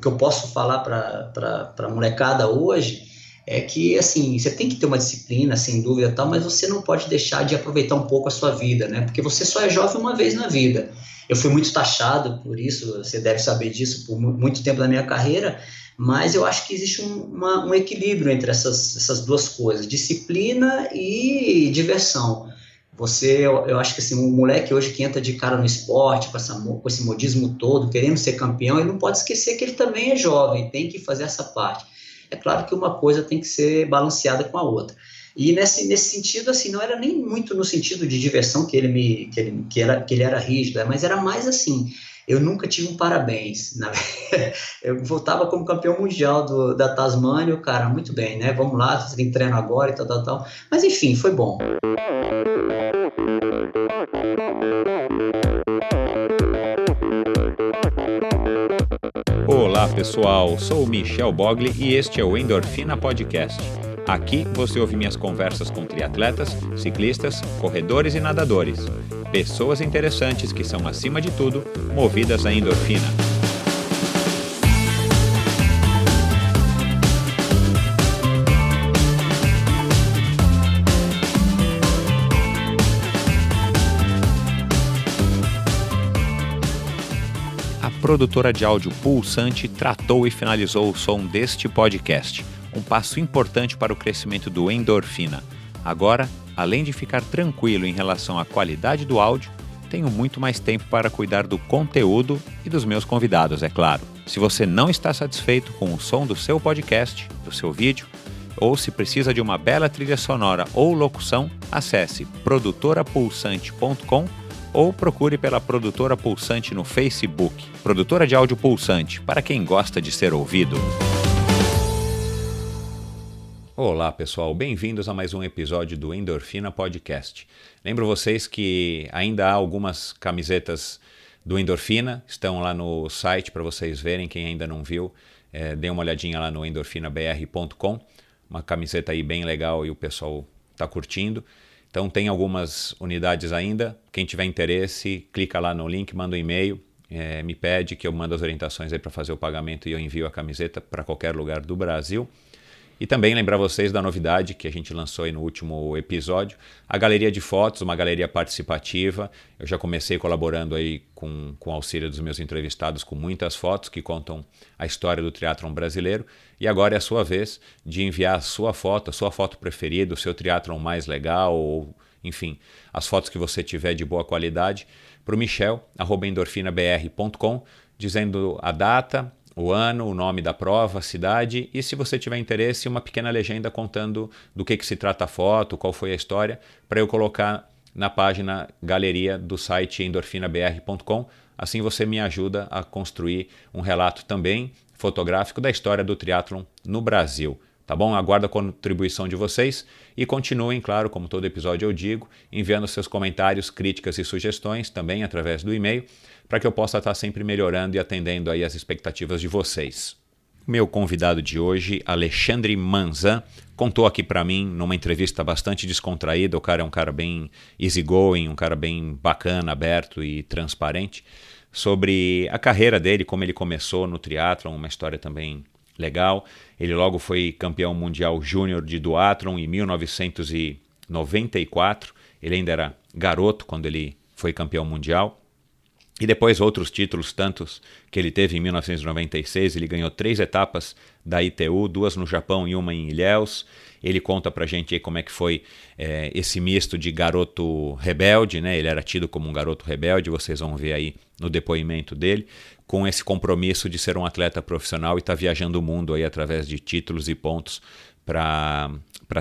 que eu posso falar para a molecada hoje é que, assim, você tem que ter uma disciplina, sem dúvida, tal, mas você não pode deixar de aproveitar um pouco a sua vida, né? Porque você só é jovem uma vez na vida. Eu fui muito taxado por isso, você deve saber disso, por muito tempo da minha carreira, mas eu acho que existe um equilíbrio entre essas duas coisas, disciplina e diversão. Eu acho que assim, um moleque hoje que entra de cara no esporte, com esse modismo todo, querendo ser campeão, ele não pode esquecer que ele também é jovem, tem que fazer essa parte. É claro que uma coisa tem que ser balanceada com a outra. E nesse sentido, assim, não era nem muito no sentido de diversão que ele era rígido, mas era mais assim, eu nunca tive um parabéns. Eu voltava como campeão mundial da Tasmânia, o cara, muito bem, né? Vamos lá, você tem treino agora e tal. Mas enfim, foi bom. Olá pessoal, sou o Michel Bogli e este é o Endorfina Podcast. Aqui você ouve minhas conversas com triatletas, ciclistas, corredores e nadadores. Pessoas interessantes que são, acima de tudo, movidas à endorfina. A produtora de áudio Pulsante tratou e finalizou o som deste podcast, um passo importante para o crescimento do Endorfina. Agora, além de ficar tranquilo em relação à qualidade do áudio, tenho muito mais tempo para cuidar do conteúdo e dos meus convidados, é claro. Se você não está satisfeito com o som do seu podcast, do seu vídeo, ou se precisa de uma bela trilha sonora ou locução, acesse produtorapulsante.com ou procure pela Produtora Pulsante no Facebook. Produtora de áudio Pulsante, para quem gosta de ser ouvido. Olá pessoal, bem-vindos a mais um episódio do Endorfina Podcast. Lembro vocês que ainda há algumas camisetas do Endorfina, estão lá no site para vocês verem, quem ainda não viu, dê uma olhadinha lá no endorfinabr.com, uma camiseta aí bem legal e o pessoal está curtindo. Então tem algumas unidades ainda, quem tiver interesse, clica lá no link, manda um e-mail, me pede que eu mando as orientações aí para fazer o pagamento e eu envio a camiseta para qualquer lugar do Brasil. E também lembrar vocês da novidade que a gente lançou aí no último episódio, a galeria de fotos, uma galeria participativa. Eu já comecei colaborando aí com o auxílio dos meus entrevistados com muitas fotos que contam a história do triatlon brasileiro. E agora é a sua vez de enviar a sua foto preferida, o seu triatlon mais legal, ou enfim, as fotos que você tiver de boa qualidade, para o michel@endorfinabr.com, dizendo a data, o ano, o nome da prova, a cidade e, se você tiver interesse, uma pequena legenda contando do que se trata a foto, qual foi a história, para eu colocar na página galeria do site endorfinabr.com. Assim você me ajuda a construir um relato também fotográfico da história do triatlon no Brasil. Tá bom? Aguardo a contribuição de vocês e continuem, claro, como todo episódio eu digo, enviando seus comentários, críticas e sugestões também através do e-mail, para que eu possa estar sempre melhorando e atendendo aí as expectativas de vocês. Meu convidado de hoje, Alexandre Manzan, contou aqui para mim, numa entrevista bastante descontraída, o cara é um cara bem easygoing, um cara bem bacana, aberto e transparente, sobre a carreira dele, como ele começou no triatlon, uma história também legal. Ele logo foi campeão mundial júnior de duatlon em 1994, ele ainda era garoto quando ele foi campeão mundial. E depois outros títulos, tantos que ele teve em 1996, ele ganhou 3 etapas da ITU, 2 no Japão e uma em Ilhéus. Ele conta pra gente aí como é que foi esse misto de garoto rebelde, né? Ele era tido como um garoto rebelde, vocês vão ver aí no depoimento dele, com esse compromisso de ser um atleta profissional e estar viajando o mundo aí através de títulos e pontos para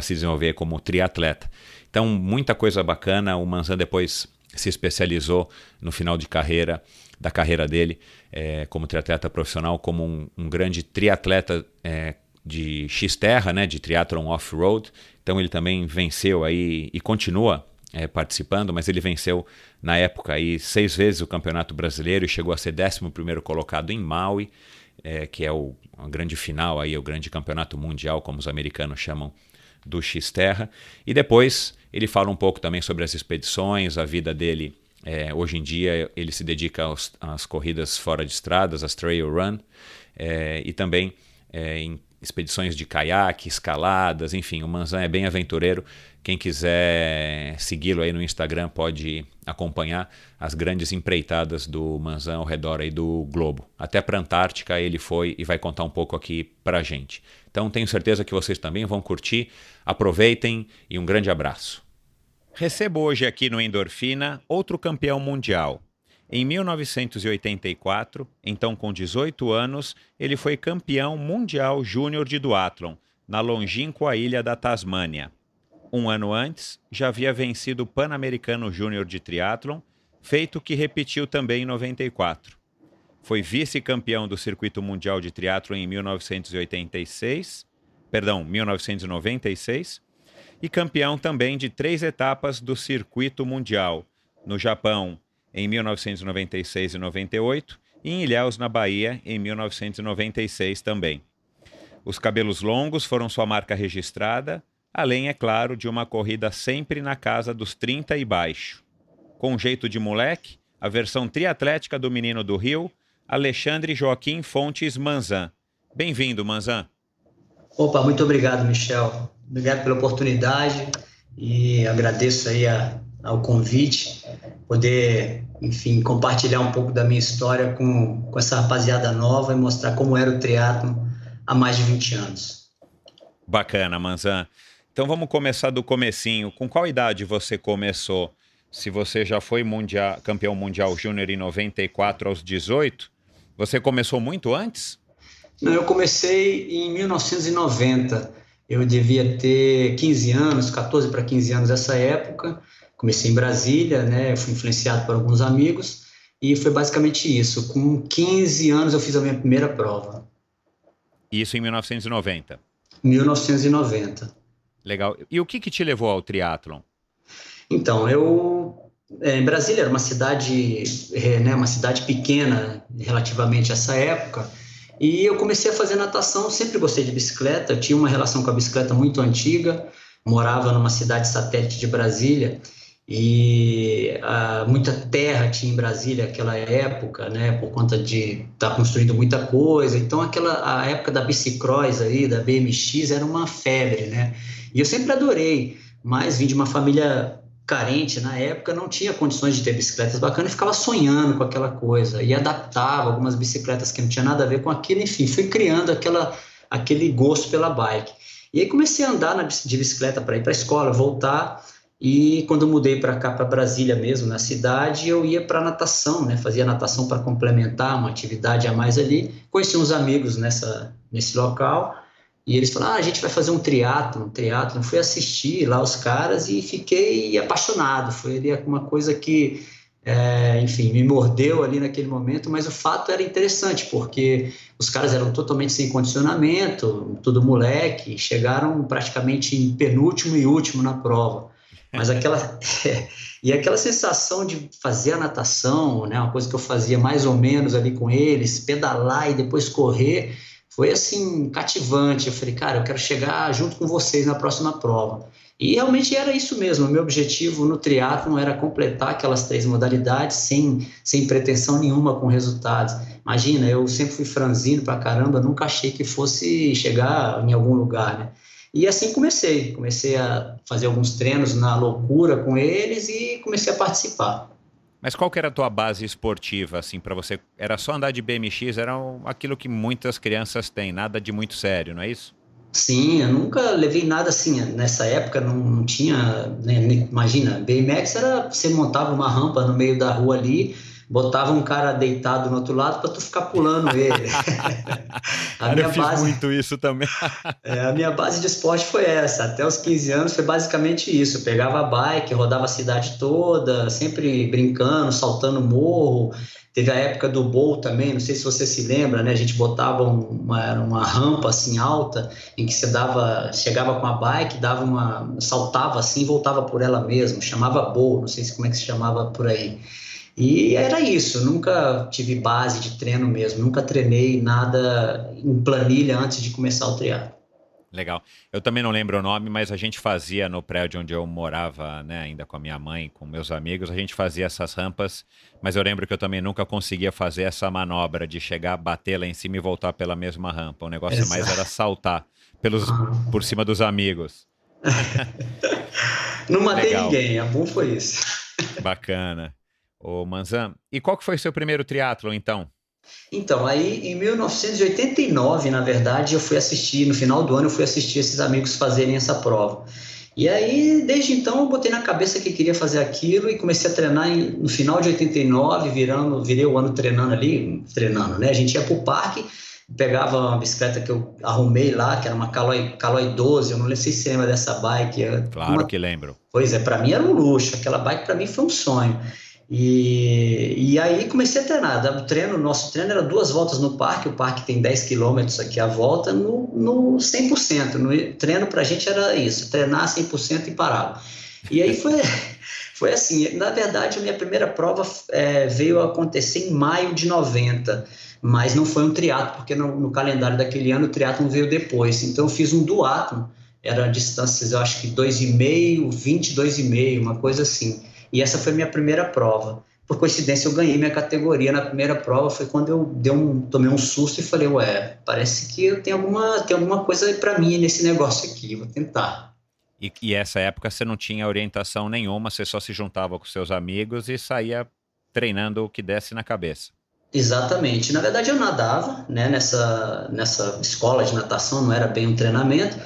se desenvolver como triatleta. Então, muita coisa bacana. O Manzan depois se especializou no final da carreira dele como triatleta profissional, como um grande triatleta de X-Terra, né, de triatlon off-road. Então ele também venceu aí e continua participando, mas ele venceu na época aí 6 vezes o Campeonato Brasileiro e chegou a ser 11º colocado em Maui, que é a grande final, aí, o grande campeonato mundial, como os americanos chamam, do X-Terra. E depois ele fala um pouco também sobre as expedições, a vida dele. Hoje em dia ele se dedica às corridas fora de estradas, às trail run, e também em expedições de caiaque, escaladas, enfim, o Manzan é bem aventureiro. Quem quiser segui-lo aí no Instagram pode acompanhar as grandes empreitadas do Manzan ao redor aí do globo. Até para a Antártica ele foi e vai contar um pouco aqui para a gente. Então tenho certeza que vocês também vão curtir. Aproveitem e um grande abraço. Recebo hoje aqui no Endorfina outro campeão mundial. Em 1984, então com 18 anos, ele foi campeão mundial júnior de duatlon, na longínqua ilha da Tasmânia. Um ano antes, já havia vencido o Pan-Americano Júnior de Triatlon, feito que repetiu também em 94. Foi vice-campeão do Circuito Mundial de Triatlon em 1996, e campeão também de 3 etapas do Circuito Mundial, no Japão, em 1996 e 98, e em Ilhéus, na Bahia, em 1996 também. Os cabelos longos foram sua marca registrada, além, é claro, de uma corrida sempre na casa dos 30 e baixo. Com jeito de moleque, a versão triatlética do menino do Rio, Alexandre Joaquim Fontes Manzan. Bem-vindo, Manzan. Opa, muito obrigado, Michel. Obrigado pela oportunidade e agradeço aí ao convite, poder, enfim, compartilhar um pouco da minha história com essa rapaziada nova e mostrar como era o triatlon há mais de 20 anos. Bacana, Manzan. Então vamos começar do comecinho. Com qual idade você começou? Se você já foi campeão mundial júnior em 94 aos 18, você começou muito antes? Não, eu comecei em 1990. Eu devia ter 15 anos, 14 para 15 anos nessa época. Comecei em Brasília, né? Eu fui influenciado por alguns amigos e foi basicamente isso. Com 15 anos eu fiz a minha primeira prova. Isso em 1990? 1990. Legal. E o que te levou ao triatlon? Então, em Brasília era uma cidade pequena relativamente a essa época, e eu comecei a fazer natação. Sempre gostei de bicicleta, eu tinha uma relação com a bicicleta muito antiga, morava numa cidade satélite de Brasília, e muita terra tinha em Brasília naquela época, né, por conta de estar construindo muita coisa. Então a época da bicicross aí, da BMX, era uma febre, né, e eu sempre adorei, mas vim de uma família carente na época, não tinha condições de ter bicicletas bacanas e ficava sonhando com aquela coisa, e adaptava algumas bicicletas que não tinha nada a ver com aquilo. Enfim, fui criando aquele gosto pela bike, e aí comecei a andar de bicicleta para ir para a escola, voltar. E quando eu mudei para cá, para Brasília mesmo, na cidade, eu ia para natação, né? Fazia natação para complementar uma atividade a mais ali. Conheci uns amigos nesse local e eles falaram: a gente vai fazer um triatlon. Fui assistir lá os caras e fiquei apaixonado. Foi ali uma coisa que, enfim, me mordeu ali naquele momento, mas o fato era interessante, porque os caras eram totalmente sem condicionamento, tudo moleque, chegaram praticamente em penúltimo e último na prova. Mas aquela sensação de fazer a natação, né, uma coisa que eu fazia mais ou menos ali com eles, pedalar e depois correr, foi assim, cativante. Eu falei, cara, eu quero chegar junto com vocês na próxima prova. E realmente era isso mesmo. O meu objetivo no triatlon era completar aquelas 3 modalidades sem pretensão nenhuma com resultados. Imagina, eu sempre fui franzino pra caramba, nunca achei que fosse chegar em algum lugar, né? E assim comecei a fazer alguns treinos na loucura com eles e comecei a participar. Mas qual que era a tua base esportiva, assim, para você? Era só andar de BMX, era aquilo que muitas crianças têm, nada de muito sério, não é isso? Sim, eu nunca levei nada assim, nessa época não tinha, né, imagina, BMX era, você montava uma rampa no meio da rua ali, botava um cara deitado no outro lado para tu ficar pulando ele. Eu fiz muito isso também. A minha base de esporte foi essa. Até os 15 anos foi basicamente isso. Eu pegava a bike, rodava a cidade toda, sempre brincando, saltando morro. Teve a época do bowl também, não sei se você se lembra, né? A gente botava uma rampa assim alta, em que você chegava com a bike, saltava assim e voltava por ela mesmo. Chamava bowl, não sei como é que se chamava por aí. E era isso, nunca tive base de treino mesmo, nunca treinei nada em planilha antes de começar o triatlo. Legal. Eu também não lembro o nome, mas a gente fazia no prédio onde eu morava, né, ainda com a minha mãe, com meus amigos, a gente fazia essas rampas, mas eu lembro que eu também nunca conseguia fazer essa manobra de chegar, bater lá em cima e voltar pela mesma rampa. O negócio mais era Exato. saltar por cima dos amigos. Não matei Legal, ninguém, a bom foi isso. bacana. Ô Manzan, e qual que foi seu primeiro triatlo então? Então, aí em 1989, na verdade, eu fui assistir, no final do ano, eu fui assistir esses amigos fazerem essa prova. E aí, desde então, eu botei na cabeça que queria fazer aquilo e comecei a treinar no final de 89, virei o ano treinando ali, treinando, né? A gente ia pro parque, pegava uma bicicleta que eu arrumei lá, que era uma Caloi 12, eu não sei se você lembra dessa bike, Claro que lembro. pois é, para mim era um luxo, aquela bike para mim foi um sonho. E aí comecei a treinar. Nosso treino era 2 voltas no parque, o parque tem 10 quilômetros aqui a volta, no 100%. No treino para a gente era isso, treinar 100% e parar. E aí foi assim, na verdade a minha primeira prova veio a acontecer em maio de 90, mas não foi um triatlo, porque no calendário daquele ano o triatlo veio depois. Então eu fiz um duatlo, era distâncias, eu acho que 2,5, 20, 2,5, uma coisa assim. E essa foi a minha primeira prova. Por coincidência, eu ganhei minha categoria na primeira prova. Foi quando eu tomei um susto e falei, ué, parece que eu tem alguma coisa para mim nesse negócio aqui, vou tentar. E essa época você não tinha orientação nenhuma, você só se juntava com seus amigos e saía treinando o que desse na cabeça. Exatamente. Na verdade, eu nadava, né, nessa escola de natação, não era bem um treinamento.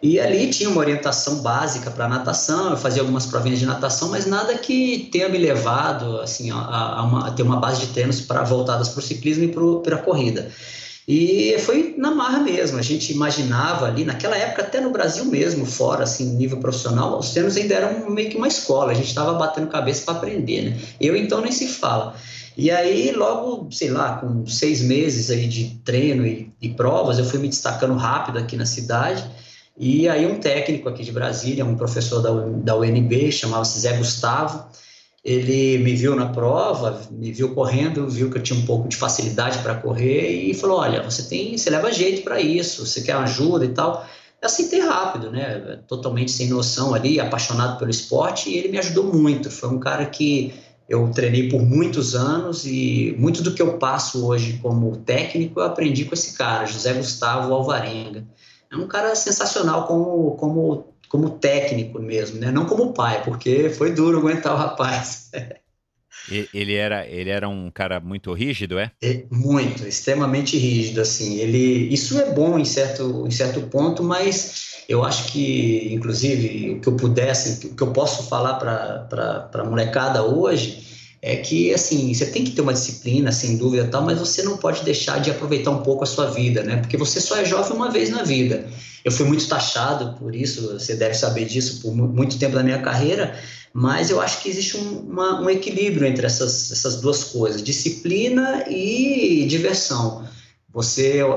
E ali tinha uma orientação básica para natação, eu fazia algumas provinhas de natação, mas nada que tenha me levado assim, a ter uma base de treinos voltadas para o ciclismo e para a corrida. E foi na marra mesmo, a gente imaginava ali, naquela época, até no Brasil mesmo, fora, assim, nível profissional, os treinos ainda eram meio que uma escola, a gente estava batendo cabeça para aprender, né? Eu, então, nem se fala. E aí, logo, sei lá, com 6 meses aí de treino e provas, eu fui me destacando rápido aqui na cidade. E aí um técnico aqui de Brasília, um professor da UNB, chamava-se Zé Gustavo, ele me viu na prova, me viu correndo, viu que eu tinha um pouco de facilidade para correr e falou, olha, você leva jeito para isso, você quer ajuda e tal. Eu aceitei rápido, né, totalmente sem noção ali, apaixonado pelo esporte, e ele me ajudou muito. Foi um cara que eu treinei por muitos anos e muito do que eu passo hoje como técnico eu aprendi com esse cara, José Gustavo Alvarenga. É um cara sensacional como técnico mesmo, né? Não como pai, porque foi duro aguentar o rapaz. Ele era um cara muito rígido, é? É muito, extremamente rígido, assim. Isso é bom em certo ponto, mas eu acho que, inclusive, o que eu pudesse, o que eu posso falar para a molecada hoje é que, assim, você tem que ter uma disciplina, sem dúvida, tal, mas você não pode deixar de aproveitar um pouco a sua vida, né? Porque você só é jovem uma vez na vida. Eu fui muito taxado por isso, você deve saber disso, por muito tempo da minha carreira, mas eu acho que existe um equilíbrio entre essas duas coisas, disciplina e diversão.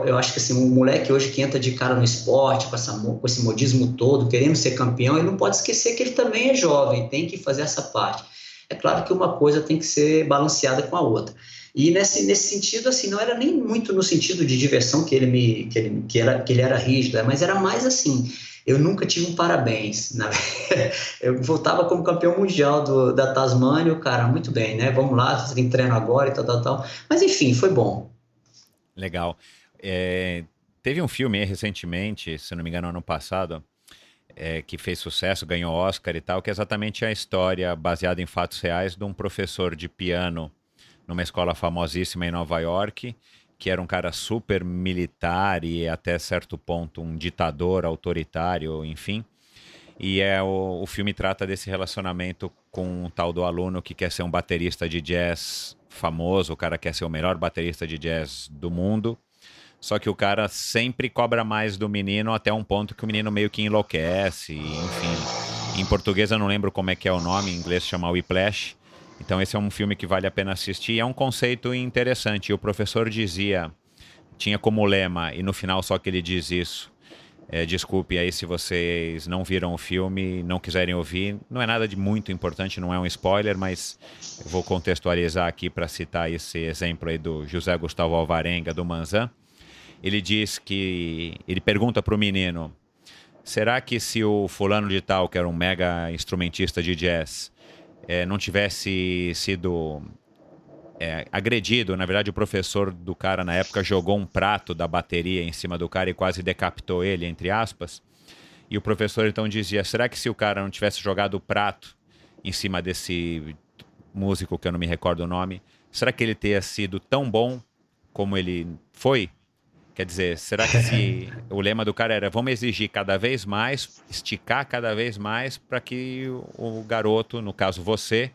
Eu acho que assim, um moleque hoje que entra de cara no esporte, com esse modismo todo, querendo ser campeão, ele não pode esquecer que ele também é jovem, tem que fazer essa parte. É claro que uma coisa tem que ser balanceada com a outra. E nesse sentido, assim, não era nem muito no sentido de diversão que ele era rígido, mas era mais assim, eu nunca tive um parabéns. Eu voltava como campeão mundial da Tasmânia, o cara, muito bem, né? Vamos lá, você tem treino agora e tal, tal, tal. Mas enfim, foi bom. Legal. Teve um filme aí recentemente, se não me engano, ano passado, que fez sucesso, ganhou Oscar e tal, que é exatamente a história baseada em fatos reais de um professor de piano numa escola famosíssima em Nova York, que era um cara super militar e até certo ponto um ditador autoritário, enfim. E o filme trata desse relacionamento com um tal do aluno que quer ser um baterista de jazz famoso, o cara quer ser o melhor baterista de jazz do mundo, só que o cara sempre cobra mais do menino até um ponto que o menino meio que enlouquece, enfim. Em português eu não lembro como é que é o nome, em inglês chama Whiplash. Então esse é um filme que vale a pena assistir, é um conceito interessante. E o professor tinha como lema, e no final só que ele diz isso, desculpe aí se vocês não viram o filme, não quiserem ouvir, não é nada de muito importante, não é um spoiler, mas eu vou contextualizar aqui para citar esse exemplo aí do José Gustavo Alvarenga, do Manzan. Ele diz que, ele pergunta para o menino, será que se o fulano de tal, que era um mega instrumentista de jazz, não tivesse sido agredido, na verdade o professor do cara na época jogou um prato da bateria em cima do cara e quase decapitou ele, entre aspas, e o professor então dizia, será que se o cara não tivesse jogado o prato em cima desse músico, que eu não me recordo o nome, será que ele teria sido tão bom como ele foi? Quer dizer, será que se o lema do cara era vamos exigir cada vez mais, esticar cada vez mais para que o garoto, no caso você,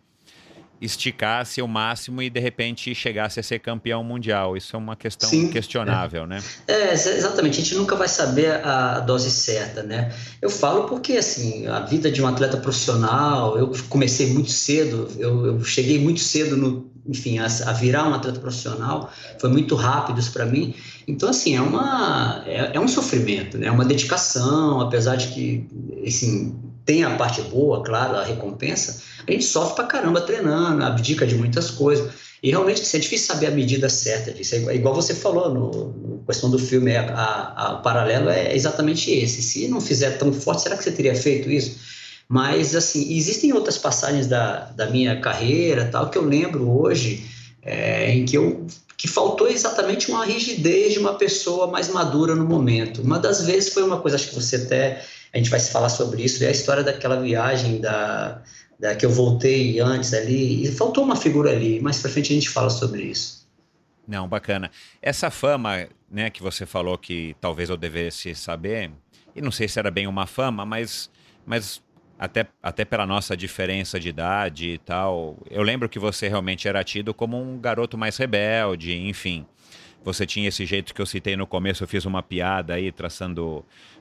esticasse o máximo e de repente chegasse a ser campeão mundial. Isso é uma questão Sim, questionável, né? exatamente, a gente nunca vai saber a dose certa, né? Eu falo porque, assim, a vida de um atleta profissional, eu comecei muito cedo, eu cheguei muito cedo, enfim, a virar um atleta profissional, foi muito rápido isso para mim, então, assim, é um sofrimento, né? É uma dedicação, apesar de que, assim, tem a parte boa, claro, a recompensa, a gente sofre pra caramba treinando, abdica de muitas coisas. E realmente assim, é difícil saber a medida certa disso. É igual você falou no questão do filme, o paralelo é exatamente esse. Se não fizer tão forte, será que você teria feito isso? Mas, assim, existem outras passagens da minha carreira, tal, que eu lembro hoje, em que faltou exatamente uma rigidez de uma pessoa mais madura no momento. Uma das vezes foi uma coisa, acho que você até, a gente vai se falar sobre isso, é a história daquela viagem que eu voltei antes ali, e faltou uma figura ali, mais pra frente a gente fala sobre isso. Não, bacana. Essa fama, né, que você falou que talvez eu devesse saber, e não sei se era bem uma fama, mas até pela nossa diferença de idade e tal, eu lembro que você realmente era tido como um garoto mais rebelde, enfim. Você tinha esse jeito que eu citei no começo, eu fiz uma piada aí,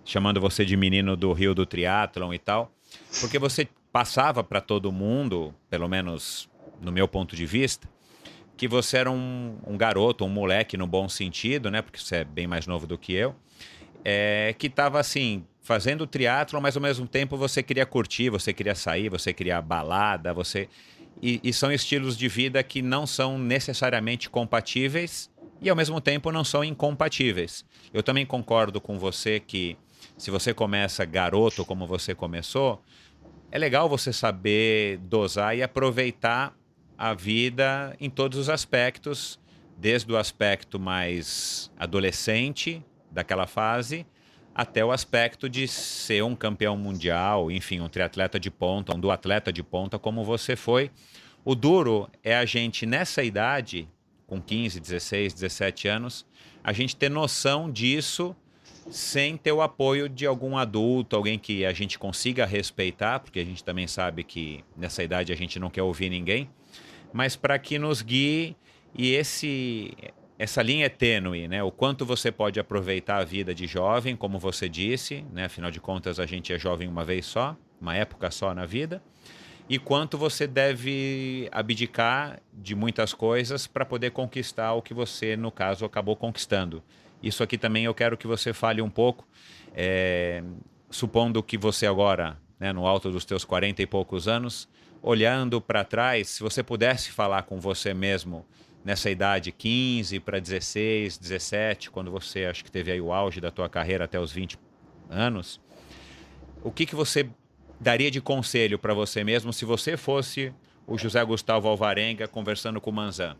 chamando você de menino do Rio do Triatlon e tal, porque você passava para todo mundo, pelo menos no meu ponto de vista, que você era um garoto, um moleque no bom sentido, né? Porque você é bem mais novo do que eu, que estava assim, fazendo triatlon, mas ao mesmo tempo você queria curtir, você queria sair, você queria balada, e são estilos de vida que não são necessariamente compatíveis e ao mesmo tempo não são incompatíveis. Eu também concordo com você que se você começa garoto como você começou, é legal você saber dosar e aproveitar a vida em todos os aspectos, desde o aspecto mais adolescente daquela fase, até o aspecto de ser um campeão mundial, enfim, um triatleta de ponta, um duatleta de ponta como você foi. O duro é a gente, nessa idade, com 15, 16, 17 anos, a gente ter noção disso sem ter o apoio de algum adulto, alguém que a gente consiga respeitar, porque a gente também sabe que nessa idade a gente não quer ouvir ninguém, mas para que nos guie e essa linha é tênue, né? O quanto você pode aproveitar a vida de jovem, como você disse, né? Afinal de contas a gente é jovem uma vez só, uma época só na vida, e quanto você deve abdicar de muitas coisas para poder conquistar o que você, no caso, acabou conquistando. Isso aqui também eu quero que você fale um pouco, supondo que você agora, né, no alto dos teus 40 e poucos anos, olhando para trás, se você pudesse falar com você mesmo nessa idade 15 para 16, 17, quando você acho que teve aí o auge da tua carreira até os 20 anos, o que você daria de conselho para você mesmo se você fosse o José Gustavo Alvarenga conversando com o Manzan?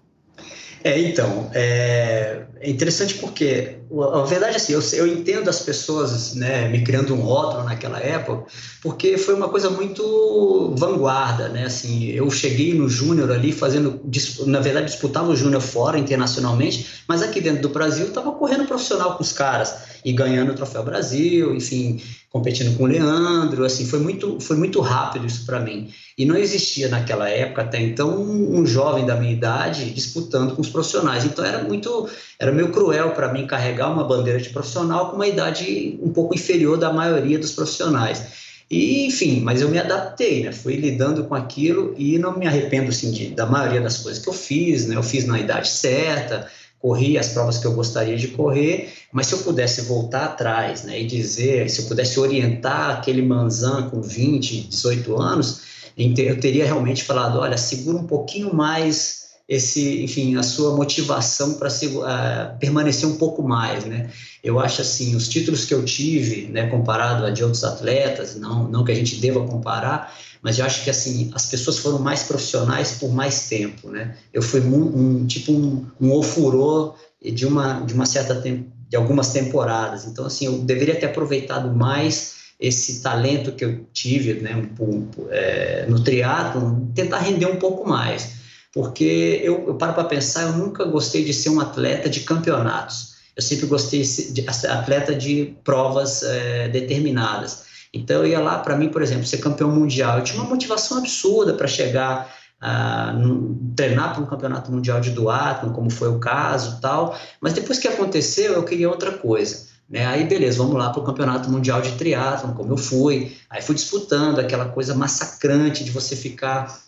Então, é interessante porque a verdade é assim, eu entendo as pessoas, né, me criando um rótulo naquela época, porque foi uma coisa muito vanguarda, né, assim, eu cheguei no Júnior ali na verdade disputava o Júnior fora, internacionalmente, mas aqui dentro do Brasil estava correndo profissional com os caras e ganhando o Troféu Brasil, enfim, competindo com o Leandro, assim, foi muito rápido isso para mim. E não existia naquela época, até então, um jovem da minha idade disputando com os profissionais. Então era meio cruel para mim carregar uma bandeira de profissional com uma idade um pouco inferior da maioria dos profissionais. E, enfim, mas eu me adaptei, né? Fui lidando com aquilo e não me arrependo, assim, da maioria das coisas que eu fiz, né? Eu fiz na idade certa, corri as provas que eu gostaria de correr, mas se eu pudesse voltar atrás, né, e dizer, se eu pudesse orientar aquele Manzan com 20, 18 anos, eu teria realmente falado, olha, segura um pouquinho mais enfim, a sua motivação para permanecer um pouco mais, né? Eu acho assim, os títulos que eu tive, né, comparado a de outros atletas, não que a gente deva comparar, mas eu acho que assim, as pessoas foram mais profissionais por mais tempo, né? Eu fui um ofurô de algumas temporadas, então assim, eu deveria ter aproveitado mais esse talento que eu tive, né, no triatlon, tentar render um pouco mais, porque eu paro para pensar, eu nunca gostei de ser um atleta de campeonatos, eu sempre gostei de ser atleta de provas determinadas. Então eu ia lá, para mim, por exemplo, ser campeão mundial, eu tinha uma motivação absurda para chegar treinar para um campeonato mundial de duatlon, como foi o caso, tal, mas depois que aconteceu, eu queria outra coisa. Né? Aí, beleza, vamos lá para o Campeonato Mundial de Triatlon, como eu fui. Aí fui disputando aquela coisa massacrante de você ficar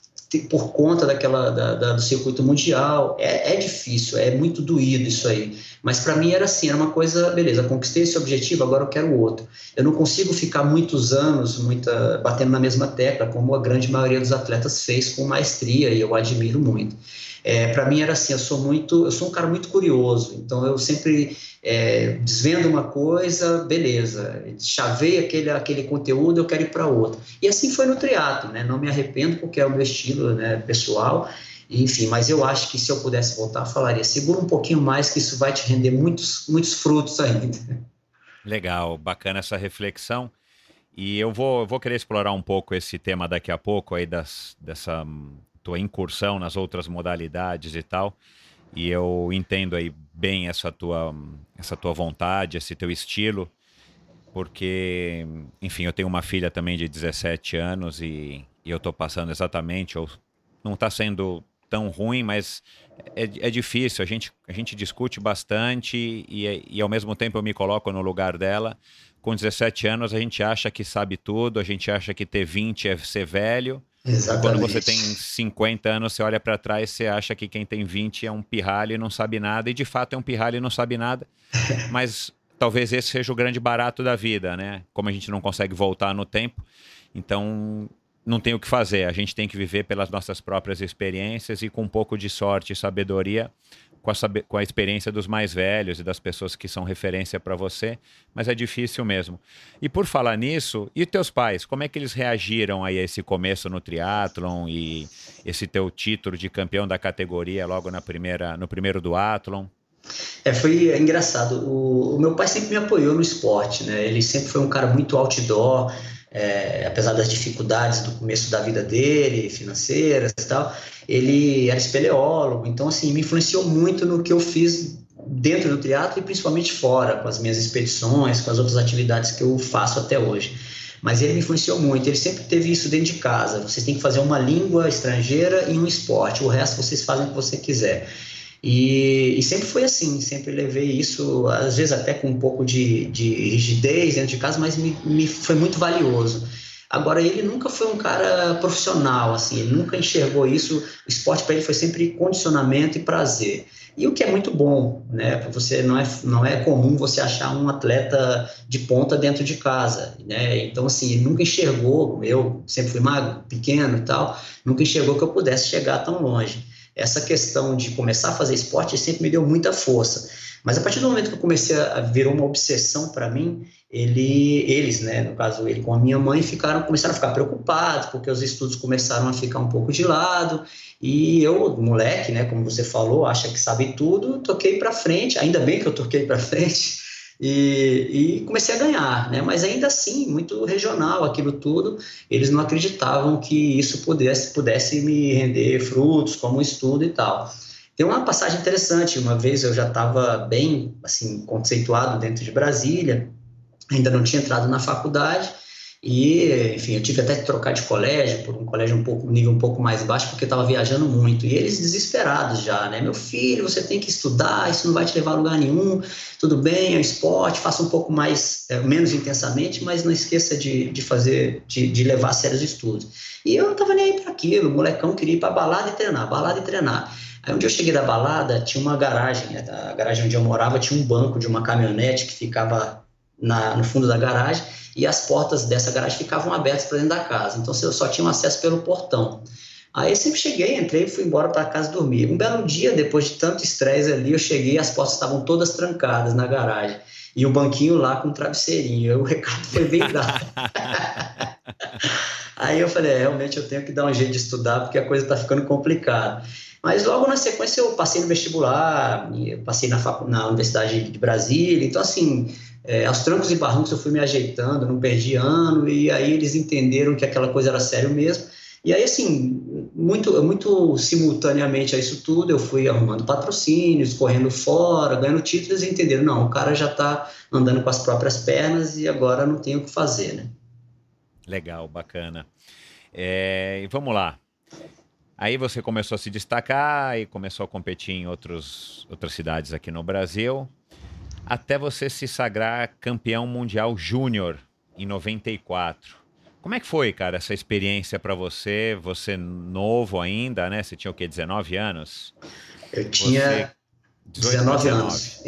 por conta do circuito mundial. É difícil, é muito doído isso aí. Mas para mim era assim, era uma coisa, beleza, conquistei esse objetivo, agora eu quero outro. Eu não consigo ficar muitos anos batendo na mesma tecla, como a grande maioria dos atletas fez com maestria, e eu admiro muito. Para mim era assim, eu sou um cara muito curioso, então eu sempre desvendo uma coisa, beleza, chavei aquele conteúdo, eu quero ir para outro. E assim foi no triatlo, né? Não me arrependo porque é o meu estilo, né, pessoal, enfim, mas eu acho que se eu pudesse voltar, eu falaria, segura um pouquinho mais que isso vai te render muitos, muitos frutos ainda. Legal, bacana essa reflexão. E eu vou querer explorar um pouco esse tema daqui a pouco aí dessa tua incursão nas outras modalidades e tal, e eu entendo aí bem essa tua vontade, esse teu estilo, porque, enfim, eu tenho uma filha também de 17 anos e eu tô passando exatamente, não tá sendo tão ruim, mas é difícil, a gente discute bastante e ao mesmo tempo eu me coloco no lugar dela. Com 17 anos a gente acha que sabe tudo, a gente acha que ter 20 é ser velho. Exatamente. E quando você tem 50 anos, você olha para trás, você acha que quem tem 20 é um pirralho e não sabe nada, e de fato é um pirralho e não sabe nada, mas talvez esse seja o grande barato da vida, né? Como a gente não consegue voltar no tempo, então não tem o que fazer, a gente tem que viver pelas nossas próprias experiências e com um pouco de sorte e sabedoria, com a experiência dos mais velhos e das pessoas que são referência para você, mas é difícil mesmo. E por falar nisso, e teus pais, como é que eles reagiram aí a esse começo no triatlon e esse teu título de campeão da categoria logo no primeiro duatlon? Foi engraçado, o meu pai sempre me apoiou no esporte, né? Ele sempre foi um cara muito outdoor, apesar das dificuldades do começo da vida dele, financeiras e tal, ele era espeleólogo, então assim, me influenciou muito no que eu fiz dentro do triatlo e principalmente fora, com as minhas expedições, com as outras atividades que eu faço até hoje. Mas ele me influenciou muito, ele sempre teve isso dentro de casa, vocês têm que fazer uma língua estrangeira e um esporte, o resto vocês fazem o que você quiser. E sempre foi assim, sempre levei isso, às vezes até com um pouco de rigidez dentro de casa, mas me foi muito valioso. Agora, ele nunca foi um cara profissional, assim, ele nunca enxergou isso, o esporte para ele foi sempre condicionamento e prazer. E o que é muito bom, né? Você não é comum você achar um atleta de ponta dentro de casa, né? Então, assim, ele nunca enxergou, eu sempre fui magro, pequeno e tal, nunca enxergou que eu pudesse chegar tão longe. Essa questão de começar a fazer esporte sempre me deu muita força. Mas a partir do momento que eu comecei a virar uma obsessão para mim, eles, né, no caso ele com a minha mãe, começaram a ficar preocupados, porque os estudos começaram a ficar um pouco de lado, e eu, moleque, né, como você falou, acha que sabe tudo, toquei para frente, ainda bem que eu toquei para frente, e comecei a ganhar, né? Mas ainda assim, muito regional aquilo tudo, eles não acreditavam que isso pudesse me render frutos como estudo e tal. Tem uma passagem interessante, uma vez eu já estava bem assim, conceituado dentro de Brasília, ainda não tinha entrado na faculdade, e, enfim, eu tive até que trocar de colégio, por um colégio nível um pouco mais baixo, porque eu estava viajando muito, e eles desesperados já, né, meu filho, você tem que estudar, isso não vai te levar a lugar nenhum, tudo bem, é um esporte, faça um pouco mais, menos intensamente, mas não esqueça de levar a sério os estudos. E eu não estava nem aí para aquilo, o molecão queria ir para balada e treinar. Aí um dia eu cheguei da balada, tinha uma garagem, né, a garagem onde eu morava tinha um banco de uma caminhonete que ficava no fundo da garagem, e as portas dessa garagem ficavam abertas para dentro da casa, então eu só tinha acesso pelo portão. Aí eu sempre cheguei, entrei, fui embora para casa dormir. Um belo dia, depois de tanto estresse ali, eu cheguei, as portas estavam todas trancadas na garagem. E o banquinho lá com um travesseirinho. O recado foi bem dado. Aí eu falei, realmente eu tenho que dar um jeito de estudar, porque a coisa está ficando complicada. Mas logo na sequência eu passei no vestibular, eu passei na Universidade de Brasília, então assim, aos trancos e barrancos eu fui me ajeitando, não perdi ano, e aí eles entenderam que aquela coisa era sério mesmo. E aí, assim, muito simultaneamente a isso tudo, eu fui arrumando patrocínios, correndo fora, ganhando títulos e entenderam, não, o cara já está andando com as próprias pernas e agora não tem o que fazer, né? Legal, bacana. E vamos lá. Aí você começou a se destacar e começou a competir em outras cidades aqui no Brasil, até você se sagrar campeão mundial júnior em 94. Como é que foi, cara, essa experiência para você? Você novo ainda, né? Você tinha o quê, 19 anos? Eu tinha 18 para 19 19. anos,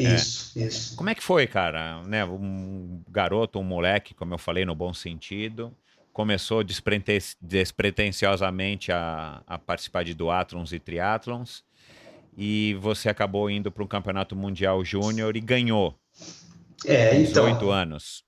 isso. Como é que foi, cara? Né? Um garoto, um moleque, como eu falei, no bom sentido, começou despretensiosamente a participar de duatlons e triatlons, e você acabou indo para um campeonato mundial júnior e ganhou com 18 anos.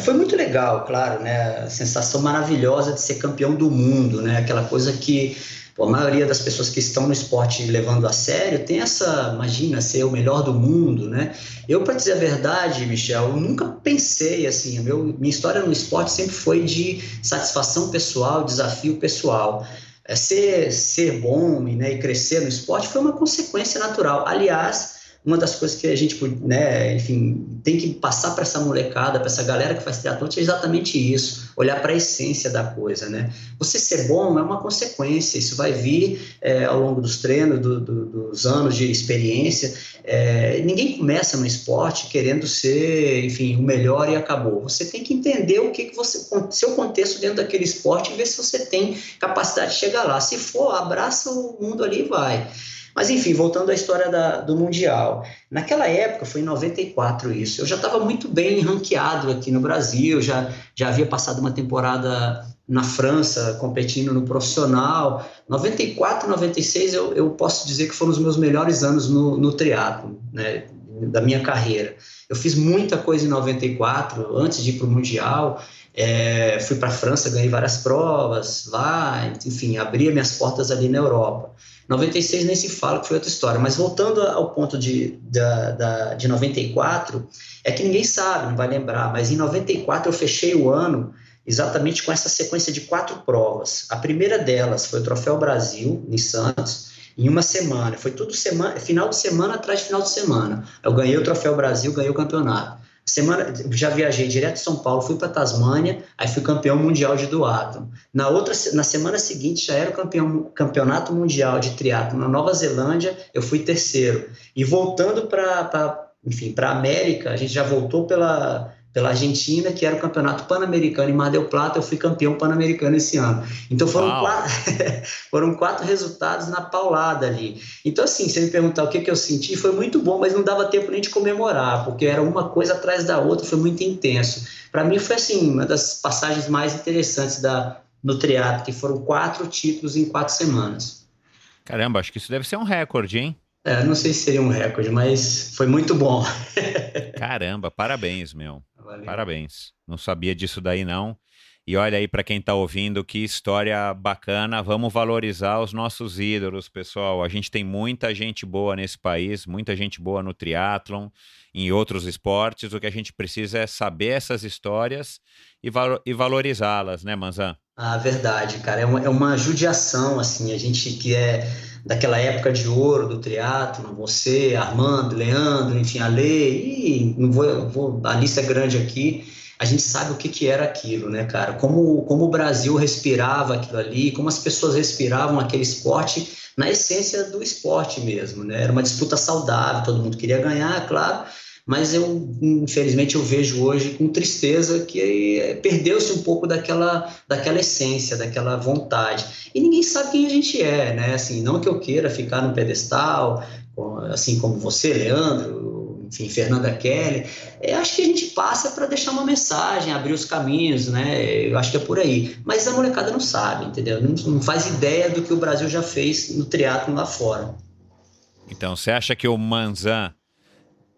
Foi muito legal, claro, né? A sensação maravilhosa de ser campeão do mundo, né? Aquela coisa que pô, a maioria das pessoas que estão no esporte levando a sério tem essa, imagina, ser o melhor do mundo, né? Eu, para dizer a verdade, Michel, eu nunca pensei assim, minha história no esporte sempre foi de satisfação pessoal, desafio pessoal. Ser bom, né, e crescer no esporte foi uma consequência natural. Aliás, uma das coisas que a gente, né, enfim, tem que passar para essa molecada, para essa galera que faz triatlon, é exatamente isso, olhar para a essência da coisa, né? Você ser bom é uma consequência, isso vai vir ao longo dos treinos, dos anos de experiência. Ninguém começa no esporte querendo ser, enfim, o melhor e acabou. Você tem que entender o que você, seu contexto dentro daquele esporte e ver se você tem capacidade de chegar lá. Se for, abraça o mundo ali e vai. Mas, enfim, voltando à história do Mundial. Naquela época, foi em 94 isso, eu já estava muito bem ranqueado aqui no Brasil, já havia passado uma temporada na França, competindo no profissional. 94, 96, eu posso dizer que foram os meus melhores anos no triatlo, né, da minha carreira. Eu fiz muita coisa em 94, antes de ir para o Mundial. Fui para a França, ganhei várias provas lá, enfim, abri minhas portas ali na Europa. 96 nem se fala, que foi outra história, mas voltando ao ponto de 94, é que ninguém sabe, não vai lembrar, mas em 94 eu fechei o ano exatamente com essa sequência de 4 provas. A primeira delas foi o Troféu Brasil, em Santos, em uma semana, foi tudo final de semana atrás de final de semana. Eu ganhei o Troféu Brasil, ganhei o campeonato. Já viajei direto de São Paulo, fui para Tasmânia, aí fui campeão mundial de duatlon. Na semana seguinte já era o campeonato mundial de triatlon na Nova Zelândia, eu fui terceiro. E voltando para a América, a gente já voltou pela Argentina, que era o campeonato pan-americano em Mar del Plata, eu fui campeão pan-americano esse ano. Então foram 4 resultados na paulada ali. Então assim, se você me perguntar o que eu senti, foi muito bom, mas não dava tempo nem de comemorar, porque era uma coisa atrás da outra, foi muito intenso. Para mim foi assim, uma das passagens mais interessantes no triatlo, que foram 4 títulos em 4 semanas. Caramba, acho que isso deve ser um recorde, hein? Não sei se seria um recorde, mas foi muito bom. Caramba, parabéns, meu. Valeu. Parabéns. Não sabia disso daí, não. E olha aí para quem está ouvindo, que história bacana. Vamos valorizar os nossos ídolos, pessoal. A gente tem muita gente boa nesse país, muita gente boa no triatlon, em outros esportes. O que a gente precisa é saber essas histórias e valorizá-las, né, Manzan? Verdade, cara. É uma judiação, assim, a gente que é daquela época de ouro do triatlo, você, Armando, Leandro, enfim, a Lei, e não a lista é grande aqui, a gente sabe o que era aquilo, né, cara? Como o Brasil respirava aquilo ali, como as pessoas respiravam aquele esporte na essência do esporte mesmo, né? Era uma disputa saudável, todo mundo queria ganhar, claro, mas infelizmente, eu vejo hoje com tristeza que perdeu-se um pouco daquela essência, daquela vontade. E ninguém sabe quem a gente é, né? Assim, não que eu queira ficar no pedestal, assim como você, Leandro, enfim, Fernanda Keller. Acho que a gente passa para deixar uma mensagem, abrir os caminhos, né? Eu acho que é por aí. Mas a molecada não sabe, entendeu? Não faz ideia do que o Brasil já fez no triatlon lá fora. Então, você acha que o Manzan,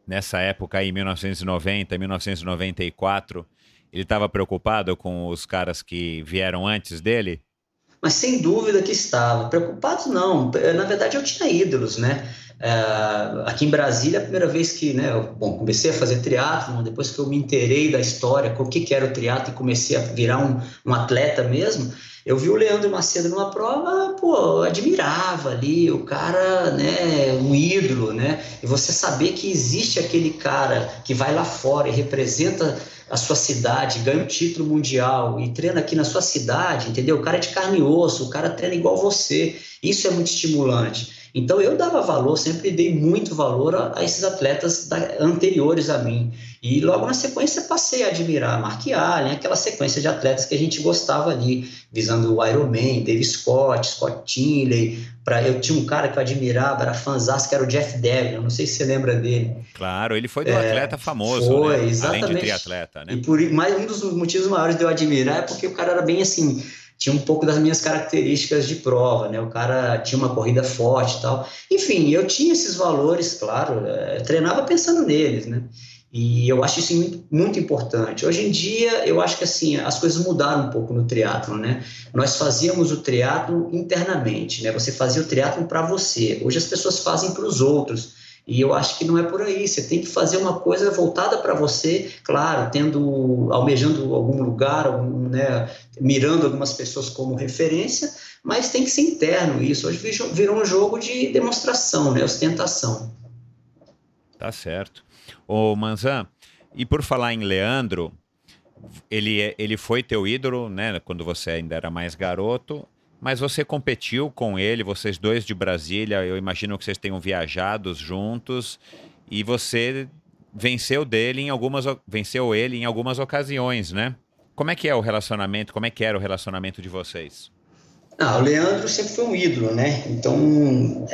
nessa época aí, 1990, 1994, ele estava preocupado com os caras que vieram antes dele? Mas sem dúvida que estava. Preocupado não. Na verdade, eu tinha ídolos, né? Aqui em Brasília, a primeira vez que, né, comecei a fazer triatlon, depois que eu me inteirei da história, o que era o triatlon e comecei a virar um atleta mesmo, eu vi o Leandro Macedo numa prova, pô, eu admirava ali, o cara, né, um ídolo, né? E você saber que existe aquele cara que vai lá fora e representa a sua cidade, ganha um título mundial e treina aqui na sua cidade, entendeu? O cara é de carne e osso, o cara treina igual você. Isso é muito estimulante. Então eu dava valor, sempre dei muito valor a esses atletas anteriores a mim. E logo na sequência passei a admirar Mark Allen, aquela sequência de atletas que a gente gostava ali, visando o Ironman, Dave Scott, Scott Tinley. Eu tinha um cara que eu admirava, era fãzaço, que era o Jeff Devlin, não sei se você lembra dele. Claro, ele foi do atleta famoso, Foi, né? exatamente. Além de triatleta, né? Mas um dos motivos maiores de eu admirar é porque o cara era bem assim, tinha um pouco das minhas características de prova, né? O cara tinha uma corrida forte e tal. Enfim, eu tinha esses valores, claro, treinava pensando neles, né? E eu acho isso muito, muito importante. Hoje em dia, eu acho que assim, as coisas mudaram um pouco no triatlon, né? Nós fazíamos o triatlon internamente, né? Você fazia o triatlon para você. Hoje as pessoas fazem para os outros. E eu acho que não é por aí. Você tem que fazer uma coisa voltada para você, claro, almejando algum lugar, né, mirando algumas pessoas como referência, mas tem que ser interno isso. Hoje virou um jogo de demonstração, né, ostentação. Tá certo. Ô Manzan, e por falar em Leandro, ele foi teu ídolo, né, quando você ainda era mais garoto, mas você competiu com ele, vocês dois de Brasília, eu imagino que vocês tenham viajado juntos, e você venceu ele em algumas ocasiões, né? Como é que é o relacionamento, como é que era o relacionamento de vocês? O Leandro sempre foi um ídolo, né? Então,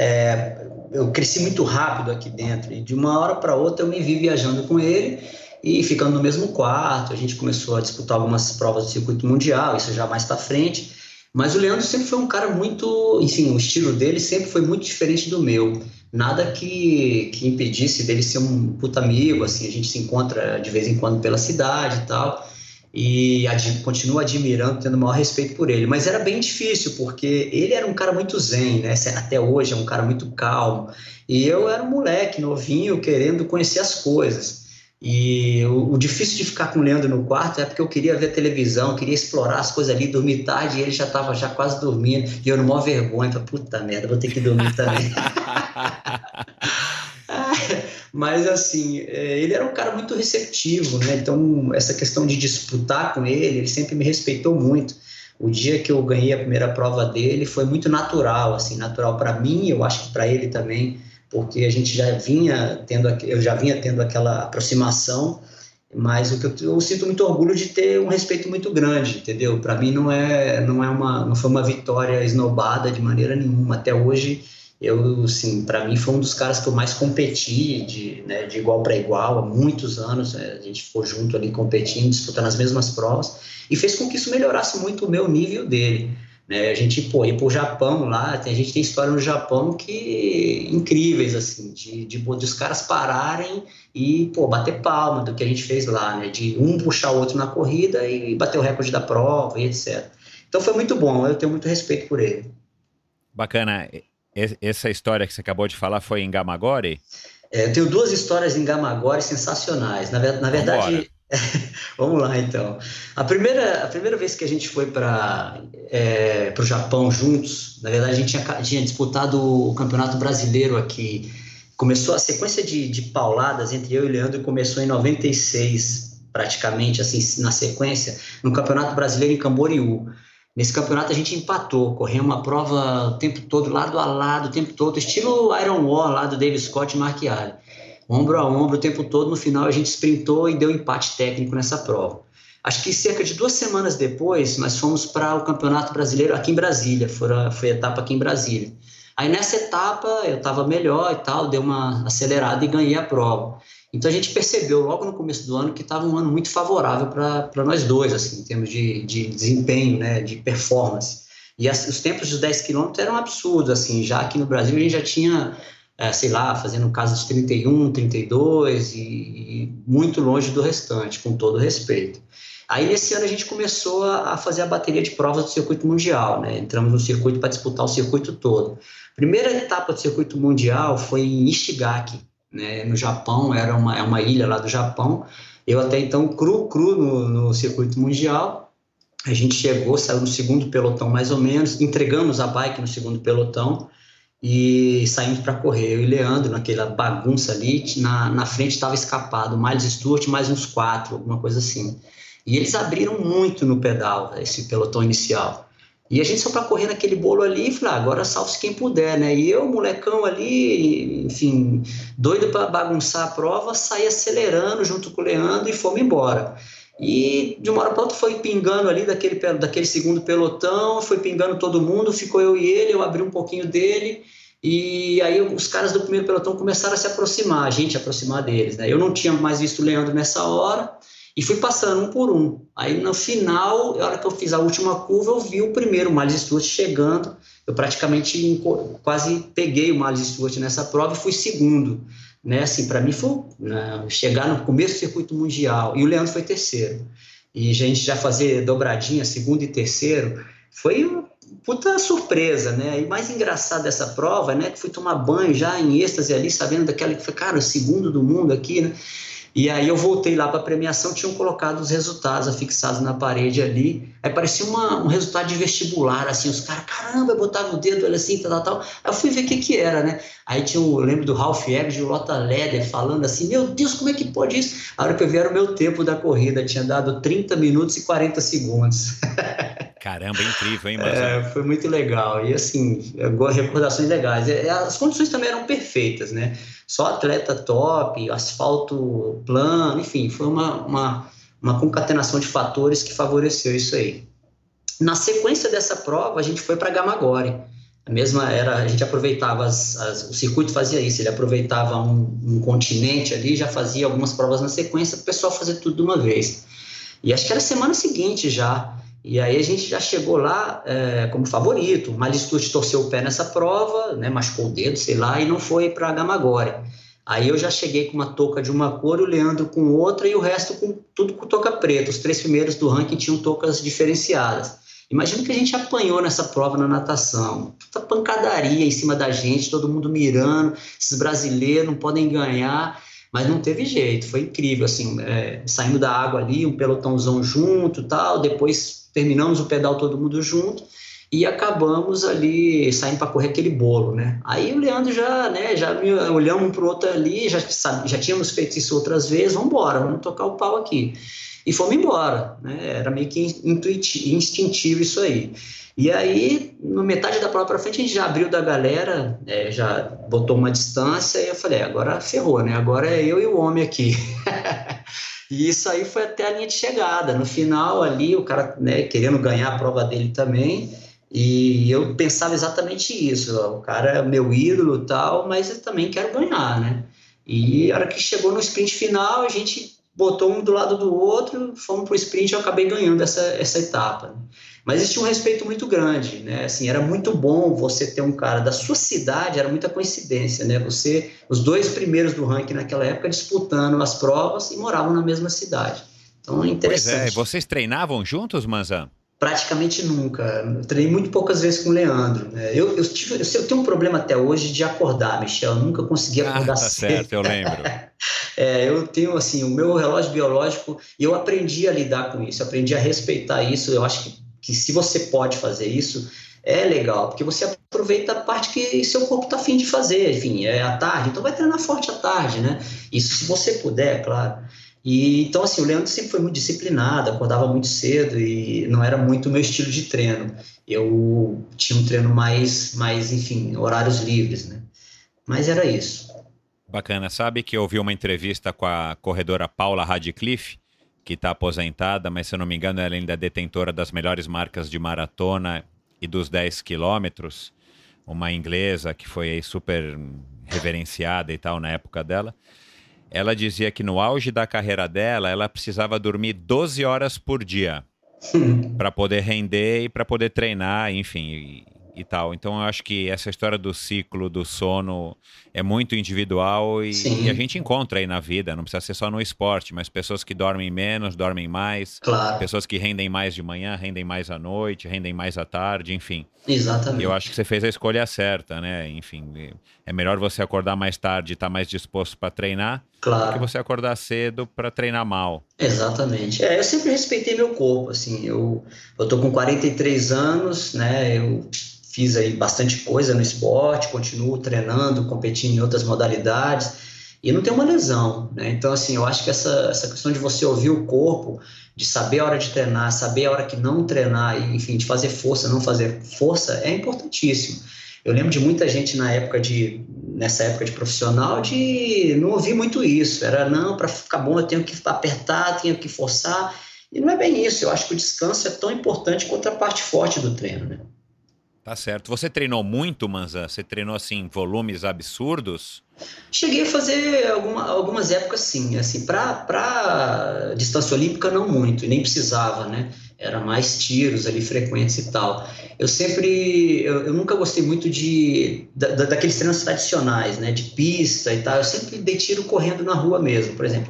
eu cresci muito rápido aqui dentro, e de uma hora para outra eu me vi viajando com ele e ficando no mesmo quarto. A gente começou a disputar algumas provas do circuito mundial, isso já mais para frente. Mas o Leandro sempre foi um cara muito, enfim, o estilo dele sempre foi muito diferente do meu. Nada que impedisse dele ser um puta amigo, assim, a gente se encontra de vez em quando pela cidade e tal, e continuo admirando, tendo o maior respeito por ele. Mas era bem difícil, porque ele era um cara muito zen, né? Até hoje é um cara muito calmo. E eu era um moleque novinho, querendo conhecer as coisas. E o difícil de ficar com o Leandro no quarto é porque eu queria ver televisão, queria explorar as coisas ali, dormir tarde, e ele já estava já quase dormindo, e eu no maior vergonha, falei, puta merda, vou ter que dormir também. Mas assim, ele era um cara muito receptivo, né? Então essa questão de disputar com ele sempre me respeitou muito. O dia que eu ganhei a primeira prova dele foi muito natural, assim, natural para mim, eu acho que para ele também, porque a gente eu já vinha tendo aquela aproximação, mas eu sinto muito orgulho de ter um respeito muito grande, entendeu? Para mim não foi uma vitória esnobada de maneira nenhuma. Até hoje, assim, para mim foi um dos caras que eu mais competi, de igual para igual, há muitos anos, né? A gente ficou junto ali competindo, disputando as mesmas provas, e fez com que isso melhorasse muito o meu nível dele. A gente ir para o Japão lá, a gente tem história no Japão que incríveis, assim, de os caras pararem e bater palma do que a gente fez lá, né? De um puxar o outro na corrida e bater o recorde da prova e etc. Então foi muito bom, eu tenho muito respeito por ele. Bacana. Essa história que você acabou de falar foi em Gamagori? Eu tenho duas histórias em Gamagori sensacionais. Na verdade, vamos lá então. A primeira vez que a gente foi para o Japão juntos, na verdade a gente tinha disputado o Campeonato Brasileiro aqui. Começou a sequência de pauladas entre eu e o Leandro, começou em 96, praticamente assim, na sequência, no Campeonato Brasileiro em Camboriú. Nesse campeonato a gente empatou, corremos uma prova o tempo todo, lado a lado, o tempo todo, estilo Iron War lá do Dave Scott e Mark Allen. Ombro a ombro o tempo todo, no final a gente sprintou e deu empate técnico nessa prova. Acho que cerca de 2 semanas depois, nós fomos para o Campeonato Brasileiro aqui em Brasília, foi a etapa aqui em Brasília. Aí nessa etapa eu estava melhor e tal, dei uma acelerada e ganhei a prova. Então a gente percebeu logo no começo do ano que estava um ano muito favorável para nós dois, assim, em termos de desempenho, né, de performance. E os tempos dos 10 quilômetros eram absurdos, assim, já aqui no Brasil a gente já tinha, sei lá, fazendo casa de 31, 32 e muito longe do restante, com todo respeito. Aí nesse ano a gente começou a fazer a bateria de provas do circuito mundial, né? Entramos no circuito para disputar o circuito todo. Primeira etapa do circuito mundial foi em Ishigaki, né, no Japão, é uma ilha lá do Japão. Eu até então cru no circuito mundial. A gente chegou, saiu no segundo pelotão mais ou menos, entregamos a bike no segundo pelotão e saímos para correr. Eu e Leandro, naquela bagunça ali, na frente estava escapado, Miles Stewart mais uns 4, alguma coisa assim. E eles abriram muito no pedal, esse pelotão inicial. E a gente só para correr naquele bolo ali e falei, agora salve-se quem puder, né? E eu, molecão ali, enfim, doido para bagunçar a prova, saí acelerando junto com o Leandro e fomos embora. E de uma hora para outra foi pingando ali daquele segundo pelotão, foi pingando todo mundo, ficou eu e ele, eu abri um pouquinho dele, e aí os caras do primeiro pelotão começaram a se aproximar, a gente aproximar deles, né? Eu não tinha mais visto o Leandro nessa hora, e fui passando um por um. Aí no final, na hora que eu fiz a última curva, eu vi o primeiro, o Miles Stewart, chegando. Eu praticamente quase peguei o Miles Stewart nessa prova e fui segundo. Né? Assim, para mim foi chegar no começo do circuito mundial. E o Leandro foi terceiro. E a gente já fazer dobradinha, segundo e terceiro, foi uma puta surpresa, né? E mais engraçado dessa prova, né? Que fui tomar banho já em êxtase ali, sabendo daquela que foi, cara, o segundo do mundo aqui, né? E aí eu voltei lá para a premiação, tinham colocado os resultados afixados na parede ali, aí parecia um resultado de vestibular, assim, os caras, caramba, eu botava o dedo assim, tal. Aí eu fui ver o que era, né? Aí eu lembro do Ralph Eggs e o Lotta Leder falando assim, meu Deus, como é que pode isso? A hora que eu vi era o meu tempo da corrida, tinha dado 30 minutos e 40 segundos. Caramba, incrível, hein, Manzan? Foi muito legal, e assim, recordações legais. As condições também eram perfeitas, né? Só atleta top, asfalto plano, enfim, foi uma concatenação de fatores que favoreceu isso aí. Na sequência dessa prova, a gente foi para Gamagori. A gente aproveitava, o circuito fazia isso, ele aproveitava um continente ali, já fazia algumas provas na sequência, para o pessoal fazer tudo de uma vez. E acho que era semana seguinte já. E aí a gente já chegou lá como favorito. O Miles Stewart torceu o pé nessa prova, né, machucou o dedo, sei lá, e não foi para Gamagori. Aí eu já cheguei com uma touca de uma cor, o Leandro com outra e o resto tudo com touca preta. Os 3 primeiros do ranking tinham toucas diferenciadas. Imagina que a gente apanhou nessa prova na natação. Puta pancadaria em cima da gente, todo mundo mirando, esses brasileiros não podem ganhar. Mas não teve jeito, foi incrível, assim, saindo da água ali, um pelotãozão junto, tal, depois terminamos o pedal todo mundo junto e acabamos ali saindo para correr aquele bolo, né? Aí o Leandro já olhamos um para o outro ali, já tínhamos feito isso outras vezes, vamos tocar o pau aqui. E fomos embora, né? Era meio que instintivo isso aí. E aí, na metade da prova para frente, a gente já abriu da galera, já botou uma distância e eu falei, agora ferrou, né? Agora é eu e o homem aqui. E isso aí foi até a linha de chegada. No final ali, o cara, né, querendo ganhar a prova dele também, e eu pensava exatamente isso, ó, o cara é meu ídolo e tal, mas eu também quero ganhar, né? E a hora que chegou no sprint final, a gente botou um do lado do outro, fomos pro sprint e eu acabei ganhando essa etapa, né? Mas existia um respeito muito grande, né? Assim, era muito bom você ter um cara da sua cidade, era muita coincidência, né? Os 2 primeiros do ranking naquela época disputando as provas e moravam na mesma cidade. Então é interessante. Pois é, vocês treinavam juntos, Manzan? Praticamente nunca. Eu treinei muito poucas vezes com o Leandro, né? Eu tenho um problema até hoje de acordar, Michel. Eu nunca consegui acordar tá cedo. Certo, eu lembro. Eu tenho, assim, o meu relógio biológico, e eu aprendi a lidar com isso, aprendi a respeitar isso. Eu acho que se você pode fazer isso, é legal, porque você aproveita a parte que seu corpo está afim de fazer, enfim, é à tarde, então vai treinar forte à tarde, né? Isso se você puder, claro. E então, assim, o Leandro sempre foi muito disciplinado, acordava muito cedo e não era muito o meu estilo de treino. Eu tinha um treino mais, enfim, horários livres, né? Mas era isso. Bacana, sabe que eu ouvi uma entrevista com a corredora Paula Radcliffe, que está aposentada, mas se eu não me engano ela ainda é detentora das melhores marcas de maratona e dos 10 quilômetros, uma inglesa que foi aí super reverenciada e tal na época dela. ela dizia que no auge da carreira dela, ela precisava dormir 12 horas por dia para poder render e para poder treinar, enfim, e tal. Então eu acho que essa história do ciclo do sono é muito individual e a Sim, gente encontra aí na vida, não precisa ser só no esporte, mas pessoas que dormem menos, dormem mais, claro, pessoas que rendem mais de manhã, rendem mais à noite, rendem mais à tarde, enfim. E eu acho que exatamente, você fez a escolha certa, né? Enfim, é melhor você acordar mais tarde e estar mais disposto para treinar do que claro. você acordar cedo para treinar mal. Exatamente. Eu sempre respeitei meu corpo, assim, eu tô com 43 anos, né, eu fiz aí bastante coisa no esporte, continuo treinando, competindo em outras modalidades, e não tenho uma lesão, né, então, assim, eu acho que essa questão de você ouvir o corpo, de saber a hora de treinar, saber a hora que não treinar, e, enfim, de fazer força, não fazer força, é importantíssimo. Eu lembro de muita gente nessa época de profissional, de não ouvir muito isso. Era, não, para ficar bom eu tenho que apertar, tenho que forçar. E não é bem isso. Eu acho que o descanso é tão importante quanto a parte forte do treino, né? Tá certo. Você treinou muito, Manzan? Você treinou assim volumes absurdos? Cheguei a fazer algumas épocas sim, assim, para distância olímpica não muito, e nem precisava, né? Era mais tiros ali frequentes e tal. Eu nunca gostei muito daqueles treinos tradicionais, né? De pista e tal. Eu sempre dei tiro correndo na rua mesmo. Por exemplo,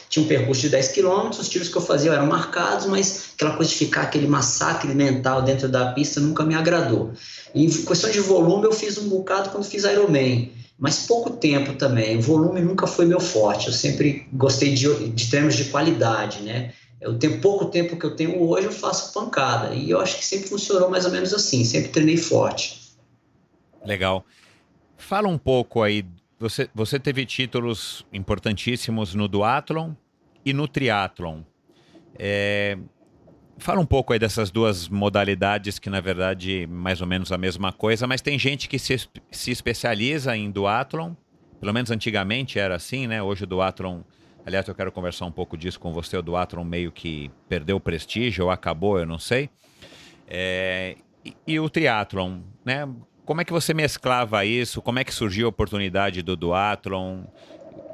tinha um percurso de 10 quilômetros, os tiros que eu fazia eram marcados, mas aquela coisa de ficar aquele massacre mental dentro da pista nunca me agradou. E em questão de volume, eu fiz um bocado quando fiz Ironman, mas pouco tempo também. O volume nunca foi meu forte. Eu sempre gostei de treinos de qualidade, né? Eu tenho pouco tempo que eu tenho hoje, eu faço pancada. E eu acho que sempre funcionou mais ou menos assim, sempre treinei forte. Legal. Fala um pouco aí. Você teve títulos importantíssimos no duathlon e no triatlon. É, fala um pouco aí dessas duas modalidades que, na verdade, mais ou menos a mesma coisa, mas tem gente que se especializa em duathlon, pelo menos antigamente era assim, né? Hoje o duathlon, aliás, eu quero conversar um pouco disso com você, o duathlon meio que perdeu o prestígio ou acabou, eu não sei. E o triatlon, né? Como é que você mesclava isso? Como é que surgiu a oportunidade do duathlon?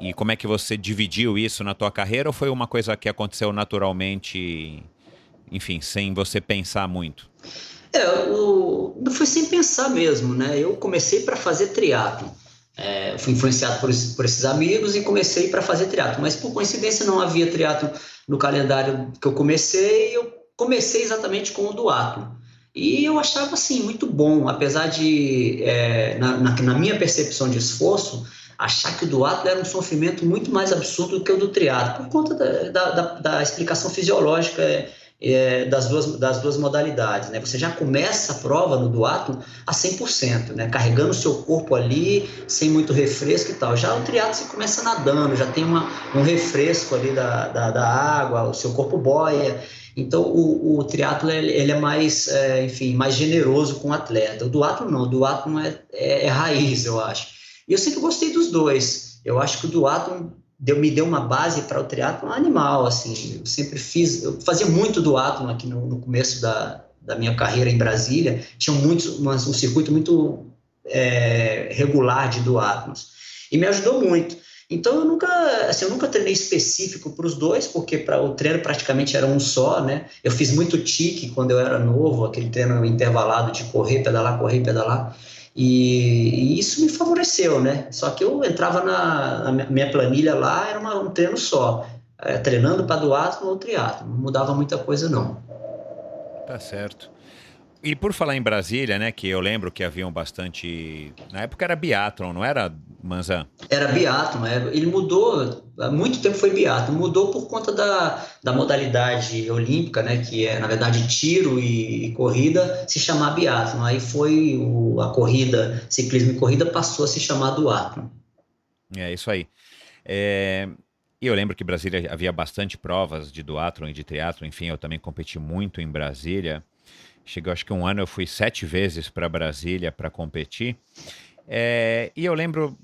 E como é que você dividiu isso na tua carreira? Ou foi uma coisa que aconteceu naturalmente, enfim, sem você pensar muito? Não foi sem pensar mesmo, né? Eu comecei para fazer triatlo. Eu fui influenciado por esses amigos e comecei para fazer triatlo. Mas por coincidência não havia triatlo no calendário que eu comecei. Eu comecei exatamente com o duatlo. E eu achava assim muito bom, apesar de na minha percepção de esforço achar que o duatlo era um sofrimento muito mais absurdo do que o do triatlo, por conta da explicação fisiológica das duas modalidades, né? Você já começa a prova no duatlo a 100%, né? Carregando o seu corpo ali, sem muito refresco e tal. Já o triatlo você começa nadando, já tem um refresco ali da água, o seu corpo boia. Então o triatlo ele é mais, enfim, mais generoso com o atleta. O duatlo não, o duatlo é raiz, eu acho. E eu sempre gostei dos dois. Eu acho que o duatlo me deu uma base para o triatlon animal, assim, eu fazia muito duatlon aqui no começo da minha carreira em Brasília, tinha um circuito muito regular de duatlons, e me ajudou muito. Então eu nunca treinei específico para os dois, porque o treino praticamente era um só, né? Eu fiz muito tique quando eu era novo, aquele treino intervalado de correr, pedalar. E isso me favoreceu, né? Só que eu entrava na minha planilha lá, era um treino só, treinando para duatlo ou triatlo, não mudava muita coisa não. Tá certo. E por falar em Brasília, né, que eu lembro que haviam bastante... Na época era biatlon, não era, Manzan? Era biatlo, ele mudou, há muito tempo foi biatlo, mudou por conta da modalidade olímpica, né, que é, na verdade, tiro e corrida, se chamar biatlo. Aí a corrida, ciclismo e corrida passou a se chamar duatlo. É isso aí. É, e eu lembro que em Brasília havia bastante provas de duatlon e de triatlon, enfim, eu também competi muito em Brasília. Chegou, acho que um ano eu fui 7 vezes para Brasília para competir. E eu lembro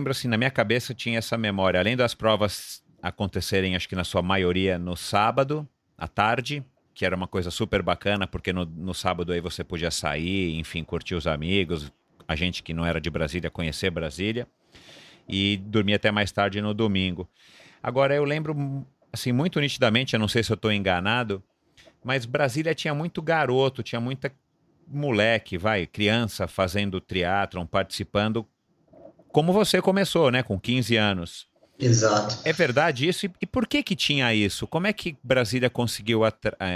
assim, na minha cabeça tinha essa memória, além das provas acontecerem, acho que na sua maioria no sábado, à tarde, que era uma coisa super bacana, porque no sábado aí você podia sair, enfim, curtir os amigos, a gente que não era de Brasília, conhecer Brasília. e dormia até mais tarde no domingo. Agora, eu lembro, assim, muito nitidamente, eu não sei se eu estou enganado, mas Brasília tinha muito garoto, tinha muita moleque, criança fazendo triatlon, participando, como você começou, né, com 15 anos. Exato. É verdade isso? E por que que tinha isso? Como é que Brasília conseguiu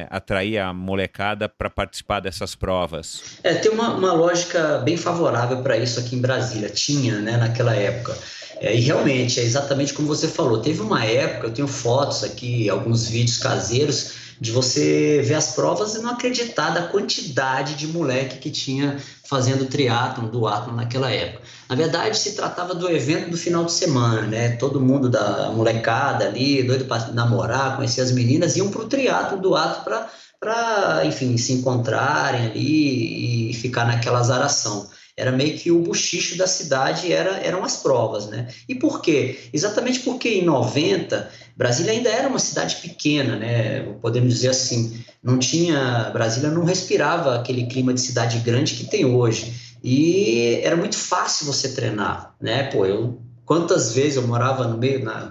atrair a molecada para participar dessas provas? Tem uma lógica bem favorável para isso aqui em Brasília, tinha, né, naquela época. E realmente, é exatamente como você falou. Teve uma época, eu tenho fotos aqui, alguns vídeos caseiros, de você ver as provas e não acreditar da quantidade de moleque que tinha fazendo triatlon, duatlon naquela época. Na verdade, se tratava do evento do final de semana, né? Todo mundo da molecada ali, doido para namorar, conhecer as meninas, iam para o triatlon, duatlon para, enfim, se encontrarem ali e ficar naquela azaração. Era meio que o bochicho da cidade, eram as provas, né? E por quê? Exatamente porque em 90, Brasília ainda era uma cidade pequena, né? Podemos dizer assim, Brasília não respirava aquele clima de cidade grande que tem hoje. E era muito fácil você treinar, né? Quantas vezes eu morava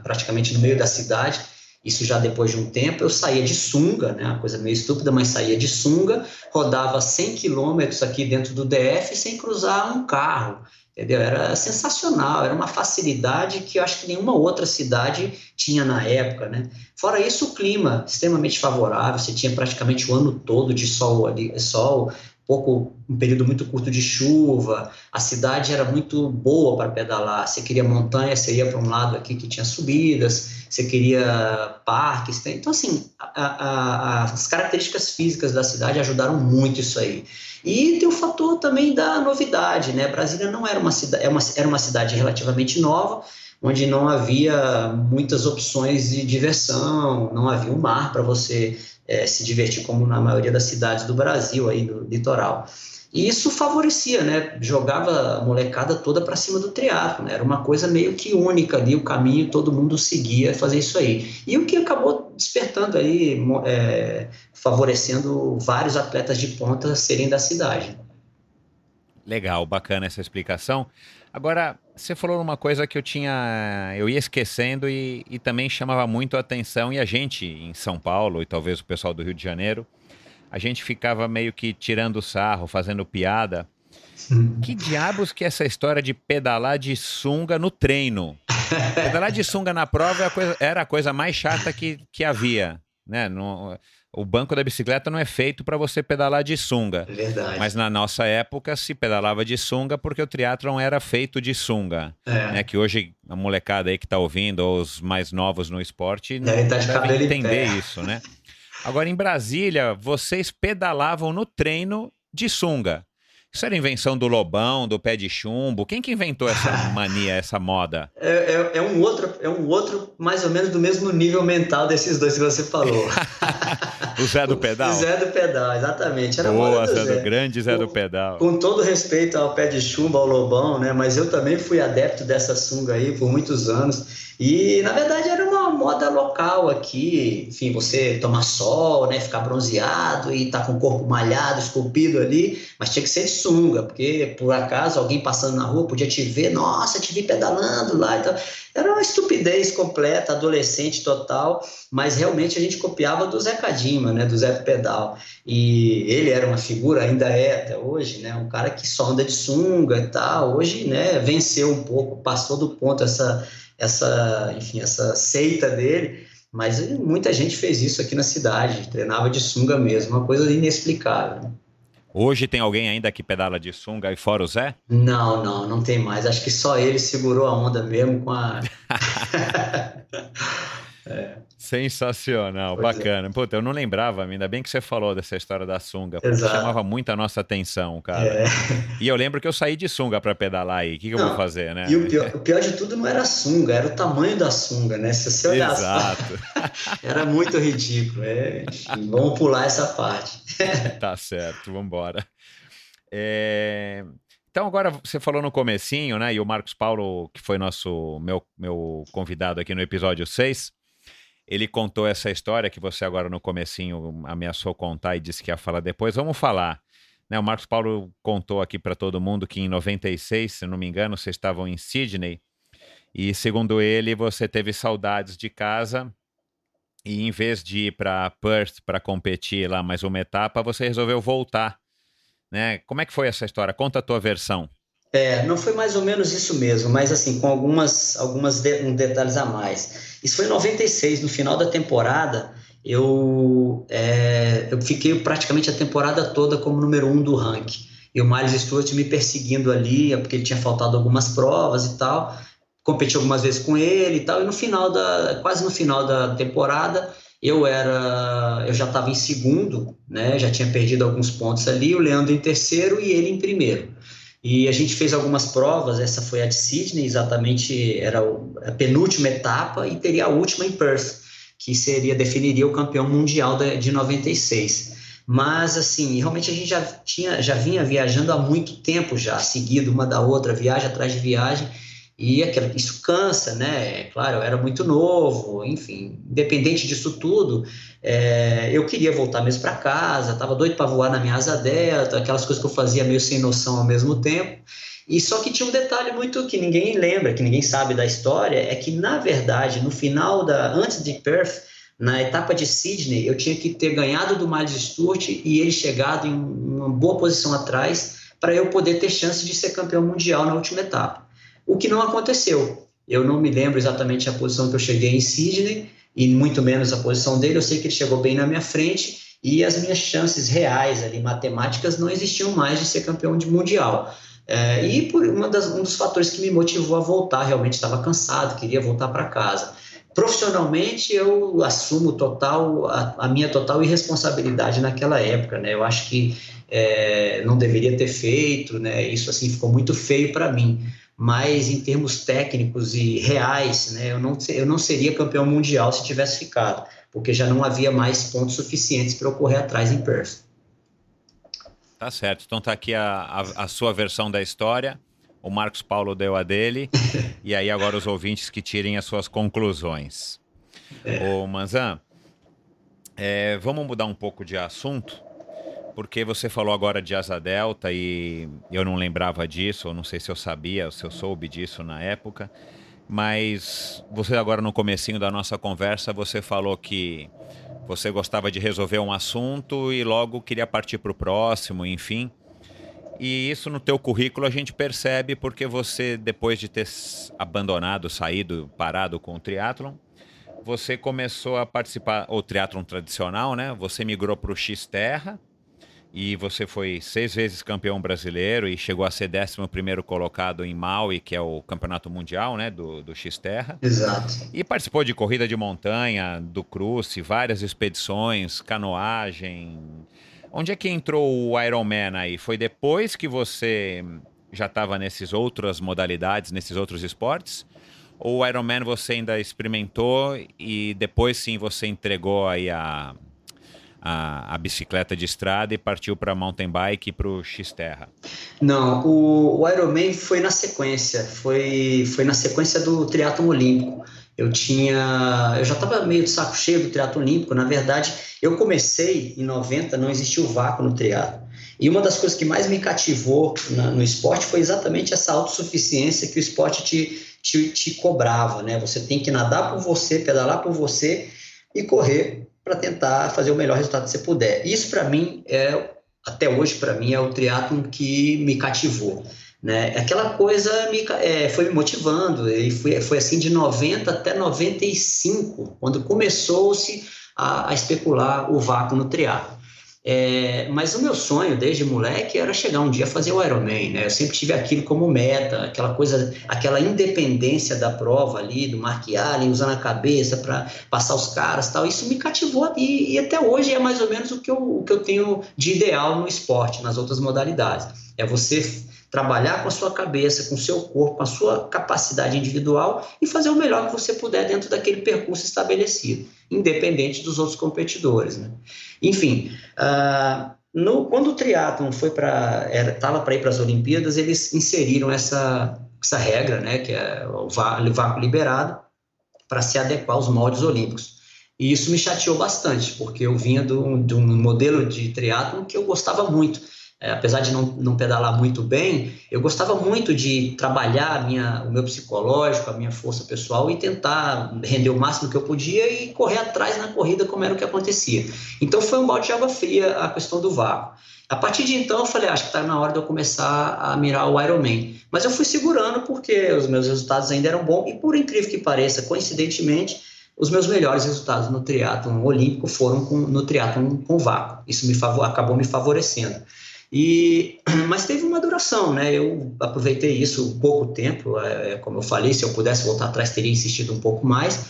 praticamente no meio da cidade, isso já depois de um tempo, eu saía de sunga, né, uma coisa meio estúpida, mas saía de sunga, rodava 100 quilômetros aqui dentro do DF sem cruzar um carro, entendeu? Era sensacional, era uma facilidade que eu acho que nenhuma outra cidade tinha na época, né? Fora isso, o clima extremamente favorável, você tinha praticamente o ano todo de sol ali, um período muito curto de chuva, a cidade era muito boa para pedalar, você queria montanha, você ia para um lado aqui que tinha subidas, você queria parques, então assim, as características físicas da cidade ajudaram muito isso aí. E tem o fator também da novidade, né? Brasília não era uma cidade, era uma cidade relativamente nova, onde não havia muitas opções de diversão, não havia um mar para você se divertir como na maioria das cidades do Brasil, aí do litoral. E isso favorecia, né? Jogava a molecada toda para cima do triatlo, né? Era uma coisa meio que única ali, o caminho, todo mundo seguia fazer isso aí. E o que acabou despertando aí, favorecendo vários atletas de ponta serem da cidade. Legal, bacana essa explicação. Agora, você falou uma coisa que eu ia esquecendo e também chamava muito a atenção, e a gente em São Paulo, e talvez o pessoal do Rio de Janeiro, a gente ficava meio que tirando sarro, fazendo piada. Que diabos que é essa história de pedalar de sunga no treino? Pedalar de sunga na prova era a coisa mais chata que havia, né? O banco da bicicleta não é feito para você pedalar de sunga. É verdade. Mas na nossa época se pedalava de sunga porque o triatlon era feito de sunga. Né? Que hoje a molecada aí que está ouvindo, ou os mais novos no esporte, não devem entender isso, né? Agora, em Brasília, vocês pedalavam no treino de sunga. Isso era invenção do Lobão, do Pé de Chumbo? Quem que inventou essa mania, essa moda? É um outro mais ou menos do mesmo nível mental desses dois que você falou. O Zé do Pedal? O Zé do Pedal, exatamente. Era boa, Zé do grande Zé do Pedal. Com todo respeito ao Pé de Chumbo, ao Lobão, né? Mas eu também fui adepto dessa sunga aí por muitos anos. E, na verdade, era uma moda local aqui. Enfim, você tomar sol, né? Ficar bronzeado e estar com o corpo malhado, esculpido ali. Mas tinha que ser de sunga, porque, por acaso, alguém passando na rua podia te ver. Nossa, te vi pedalando lá. Então, era uma estupidez completa, adolescente total. Mas, realmente, a gente copiava do Zé Cadima, né? Do Zé do Pedal. E ele era uma figura, ainda é até hoje, né? Um cara que só anda de sunga e tal. Hoje, né? Venceu um pouco, passou do ponto essa seita dele, mas muita gente fez isso aqui na cidade, treinava de sunga mesmo, uma coisa inexplicável. Hoje tem alguém ainda que pedala de sunga aí fora o Zé? Não tem mais, acho que só ele segurou a onda mesmo com a... Sensacional, Pois bacana. Puta, eu não lembrava, ainda bem que você falou dessa história da sunga, porque Exato. chamava muito a nossa atenção, cara. E eu lembro que eu saí de sunga para pedalar aí, o que eu vou fazer, né? E o pior de tudo não era a sunga, era o tamanho da sunga, né? Se você olhasse, exato. Era muito ridículo. Vamos pular essa parte. Tá certo, vamos embora. Então agora você falou no comecinho, né? E o Marcos Paulo, que foi meu convidado aqui no episódio 6, ele contou essa história que você agora no comecinho ameaçou contar e disse que ia falar depois. Vamos falar. Né? O Marcos Paulo contou aqui para todo mundo que em 96, se não me engano, vocês estavam em Sydney E segundo ele, você teve saudades de casa e em vez de ir para Perth para competir lá mais uma etapa, você resolveu voltar, né? Como é que foi essa história? Conta a tua versão. Não foi mais ou menos isso mesmo, mas assim, com detalhes a mais. Isso foi em 96, no final da temporada, eu fiquei praticamente a temporada toda como número um do ranking. E o Miles Stewart me perseguindo ali, porque ele tinha faltado algumas provas e tal. Competi algumas vezes com ele e tal, e quase no final da temporada, eu já estava em segundo, né? Já tinha perdido alguns pontos ali, o Leandro em terceiro e ele em primeiro. E a gente fez algumas provas, essa foi a de Sydney, exatamente, era a penúltima etapa, e teria a última em Perth, que definiria o campeão mundial de 96. Mas, assim, realmente a gente já vinha viajando há muito tempo já, seguido uma da outra, viagem atrás de viagem, e isso cansa, né? É claro, eu era muito novo, enfim, independente disso tudo, eu queria voltar mesmo para casa, estava doido para voar na minha asa delta, aquelas coisas que eu fazia meio sem noção ao mesmo tempo. E só que tinha um detalhe muito que ninguém lembra, que ninguém sabe da história, é que, na verdade, antes de Perth, na etapa de Sydney, eu tinha que ter ganhado do Miles Stewart e ele chegado em uma boa posição atrás para eu poder ter chance de ser campeão mundial na última etapa. O que não aconteceu. Eu não me lembro exatamente a posição que eu cheguei em Sydney, e muito menos a posição dele. Eu sei que ele chegou bem na minha frente, e as minhas chances reais ali, matemáticas, não existiam mais de ser campeão mundial. E por um dos fatores que me motivou a voltar, realmente estava cansado, queria voltar para casa. Profissionalmente, eu assumo a minha total irresponsabilidade naquela época, né? Eu acho que não deveria ter feito, né? Isso assim ficou muito feio para mim. Mas em termos técnicos e reais, né, eu não seria campeão mundial se tivesse ficado, porque já não havia mais pontos suficientes para eu correr atrás em Perth. Tá certo, então tá aqui a sua versão da história, o Marcos Paulo deu a dele, e aí agora os ouvintes que tirem as suas conclusões. Ô Manzan, vamos mudar um pouco de assunto, porque você falou agora de asa delta e eu não lembrava disso, ou não sei se eu sabia, ou se eu soube disso na época, mas você agora no comecinho da nossa conversa, você falou que você gostava de resolver um assunto e logo queria partir para o próximo, enfim. E isso no teu currículo a gente percebe porque você, depois de ter abandonado, saído, parado com o triatlon, você começou a participar, o triatlon tradicional, né? Você migrou para o Xterra, e você foi 6 vezes campeão brasileiro e chegou a ser 11º colocado em Maui, que é o campeonato mundial, né, do Xterra. Exato. E participou de corrida de montanha, do cruze, várias expedições, canoagem. Onde é que entrou o Ironman aí? Foi depois que você já estava nessas outras modalidades, nesses outros esportes? Ou o Ironman você ainda experimentou e depois sim você entregou aí a bicicleta de estrada e partiu para mountain bike e para o Xterra? Não, o Ironman foi na sequência, foi na sequência do triatlon olímpico. Eu já estava meio de saco cheio do triatlon olímpico. Na verdade, eu comecei em 90, não existia o vácuo no triatlon. E uma das coisas que mais me cativou no esporte foi exatamente essa autossuficiência que o esporte te cobrava, né? Você tem que nadar por você, pedalar por você e correr para tentar fazer o melhor resultado que você puder. Isso, para mim, até hoje, para mim, é o triatlon que me cativou, né? Aquela coisa foi me motivando, e foi assim de 90 até 95, quando começou-se a especular o vácuo no triatlon. Mas o meu sonho, desde moleque, era chegar um dia a fazer o Ironman, né? Eu sempre tive aquilo como meta, aquela coisa, aquela independência da prova ali, do Mark Allen, usando a cabeça para passar os caras e tal. Isso me cativou e até hoje é mais ou menos o que eu tenho de ideal no esporte, nas outras modalidades. É você trabalhar com a sua cabeça, com o seu corpo, com a sua capacidade individual e fazer o melhor que você puder dentro daquele percurso estabelecido, independente dos outros competidores, né? Enfim, quando o triatlon estava para ir para as Olimpíadas, eles inseriram essa regra, né, que é o vácuo liberado, para se adequar aos moldes olímpicos. E isso me chateou bastante, porque eu vinha de um modelo de triatlon que eu gostava muito. apesar de não pedalar muito bem, eu gostava muito de trabalhar o meu psicológico, a minha força pessoal e tentar render o máximo que eu podia e correr atrás na corrida como era o que acontecia. Então foi um balde de água fria a questão do vácuo. A partir de então eu falei, acho que está na hora de eu começar a mirar o Ironman. Mas eu fui segurando porque os meus resultados ainda eram bons e, por incrível que pareça, coincidentemente, os meus melhores resultados no triatlon olímpico foram no triatlon com vácuo. Isso acabou me favorecendo. Mas teve uma duração, né? Eu aproveitei isso pouco tempo, como eu falei, se eu pudesse voltar atrás teria insistido um pouco mais,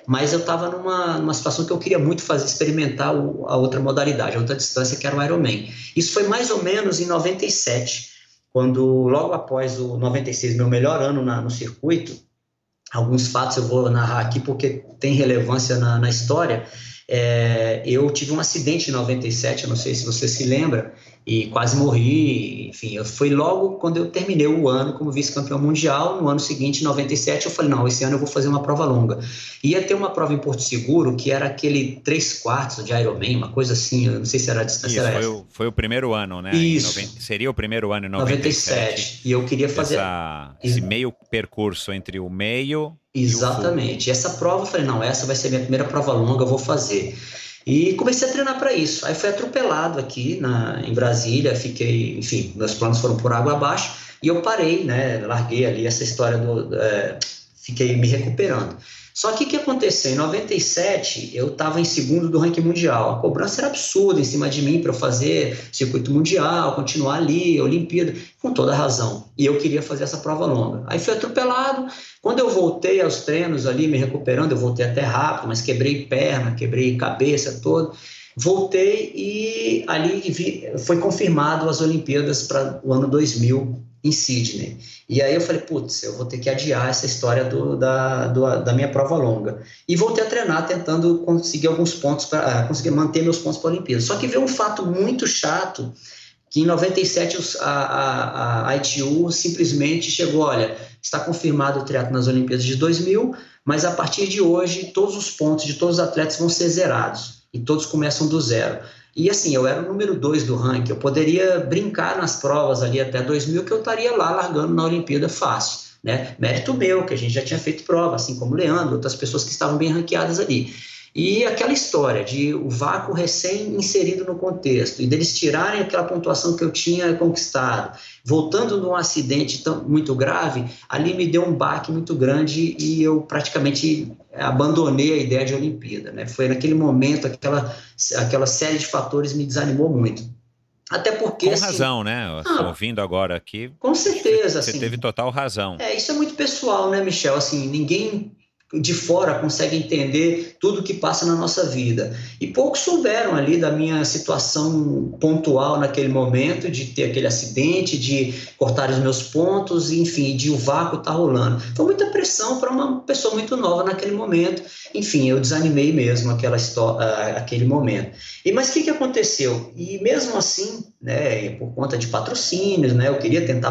mas eu estava numa situação que eu queria muito experimentar a outra modalidade, a outra distância, que era o Ironman. Isso foi mais ou menos em 97, quando logo após o 96, meu melhor ano no circuito, alguns fatos eu vou narrar aqui porque tem relevância na história. Eu tive um acidente em 97, eu não sei se você se lembra, e quase morri. Enfim, foi logo quando eu terminei o ano como vice-campeão mundial. No ano seguinte, em 97, eu falei, não, esse ano eu vou fazer uma prova longa. Ia ter uma prova em Porto Seguro, que era aquele 3/4 de Ironman, uma coisa assim, eu não sei se era a distância. Isso, foi o primeiro ano, né? Isso. Seria o primeiro ano em 97. E eu queria fazer... Esse meio percurso entre o meio... Exatamente. Essa prova, eu falei, não, essa vai ser a minha primeira prova longa, eu vou fazer. E comecei a treinar para isso. Aí fui atropelado aqui em Brasília, fiquei, enfim, meus planos foram por água abaixo, e eu parei, né, larguei ali essa história fiquei me recuperando. Só que o que aconteceu? Em 97, eu estava em segundo do ranking mundial. A cobrança era absurda em cima de mim para eu fazer circuito mundial, continuar ali, Olimpíada, com toda razão. E eu queria fazer essa prova longa. Aí fui atropelado. Quando eu voltei aos treinos ali, me recuperando, eu voltei até rápido, mas quebrei perna, quebrei cabeça toda. Voltei e ali foi confirmado as Olimpíadas para o ano 2000 em Sydney. E aí eu falei, putz, eu vou ter que adiar essa história da minha prova longa. E voltei a treinar, tentando conseguir alguns pontos, para conseguir manter meus pontos para a Olimpíada. Só que veio um fato muito chato, que em 97 a ITU simplesmente chegou, olha, está confirmado o triatlo nas Olimpíadas de 2000, mas a partir de hoje todos os pontos de todos os atletas vão ser zerados e todos começam do zero. E assim, eu era o número 2 do ranking, eu poderia brincar nas provas ali até 2000 que eu estaria lá largando na Olimpíada fácil, né? Mérito meu, que a gente já tinha feito prova, assim como o Leandro, outras pessoas que estavam bem ranqueadas ali. E aquela história de o vácuo recém-inserido no contexto e deles tirarem aquela pontuação que eu tinha conquistado, voltando num acidente muito grave, ali me deu um baque muito grande e eu praticamente abandonei a ideia de Olimpíada, né? Foi naquele momento, aquela série de fatores me desanimou muito. Até porque... Com razão, né? Ouvindo agora aqui... Com certeza. Você assim, teve total razão. Isso é muito pessoal, né, Michel? Assim, ninguém de fora consegue entender tudo que passa na nossa vida. E poucos souberam ali da minha situação pontual naquele momento, de ter aquele acidente, de cortar os meus pontos, enfim, de o vácuo estar rolando. Foi muita pressão para uma pessoa muito nova naquele momento. Enfim, eu desanimei mesmo aquele momento. Mas o que aconteceu? E mesmo assim, né, por conta de patrocínios, né, eu queria tentar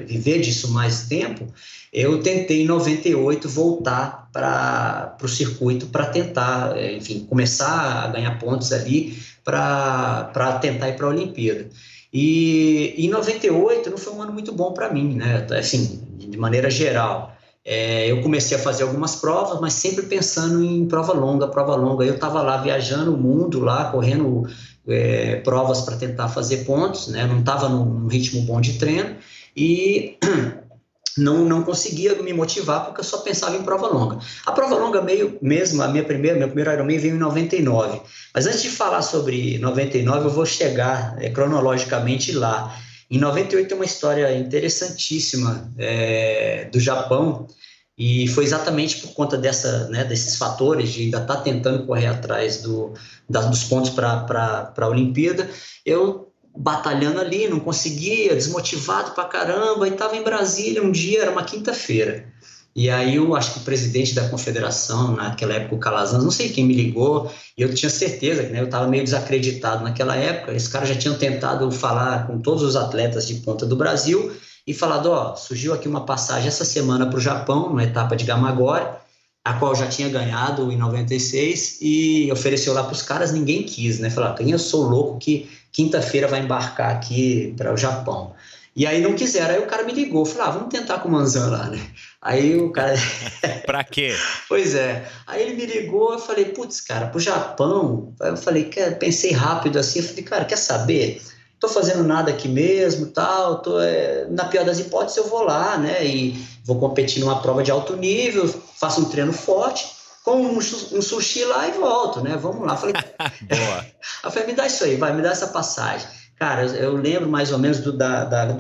viver disso mais tempo, eu tentei em 98 voltar para o circuito para tentar, enfim, começar a ganhar pontos ali para tentar ir para a Olimpíada. E em 98 não foi um ano muito bom para mim, né? Assim, de maneira geral. Eu comecei a fazer algumas provas, mas sempre pensando em prova longa. Eu estava lá viajando o mundo, lá correndo provas para tentar fazer pontos, né? Não estava num ritmo bom de treino e não conseguia me motivar porque eu só pensava em prova longa. A prova longa meu primeiro Ironman veio em 99. Mas antes de falar sobre 99, eu vou chegar cronologicamente lá. Em 98 tem uma história interessantíssima do Japão, e foi exatamente por conta desses fatores de ainda estar tentando correr atrás dos pontos para a Olimpíada. Eu batalhando ali, não conseguia, desmotivado pra caramba, e estava em Brasília um dia, era uma quinta-feira. E aí eu acho que o presidente da confederação, naquela época o Calazans, não sei quem me ligou, e eu tinha certeza que eu estava meio desacreditado naquela época. Esse cara já tinha tentado falar com todos os atletas de ponta do Brasil e falado, surgiu aqui uma passagem essa semana para o Japão, uma etapa de Gamagori, a qual eu já tinha ganhado em 96, e ofereceu lá para os caras, ninguém quis, né? Falaram, quem eu sou louco que quinta-feira vai embarcar aqui para o Japão. E aí não quiseram, aí o cara me ligou, falou, vamos tentar com o Manzan lá, né? Aí o cara... Pra quê? Pois é. Aí ele me ligou, eu falei, putz, cara, pro Japão. Aí eu falei, pensei rápido assim, eu falei, cara, quer saber? Tô fazendo nada aqui mesmo, tal, na pior das hipóteses eu vou lá, né, e vou competir numa prova de alto nível, faço um treino forte, como um sushi lá e volto, né, vamos lá. Falei, boa. Eu falei, me dá isso aí, vai, me dá essa passagem. Cara, eu lembro mais ou menos do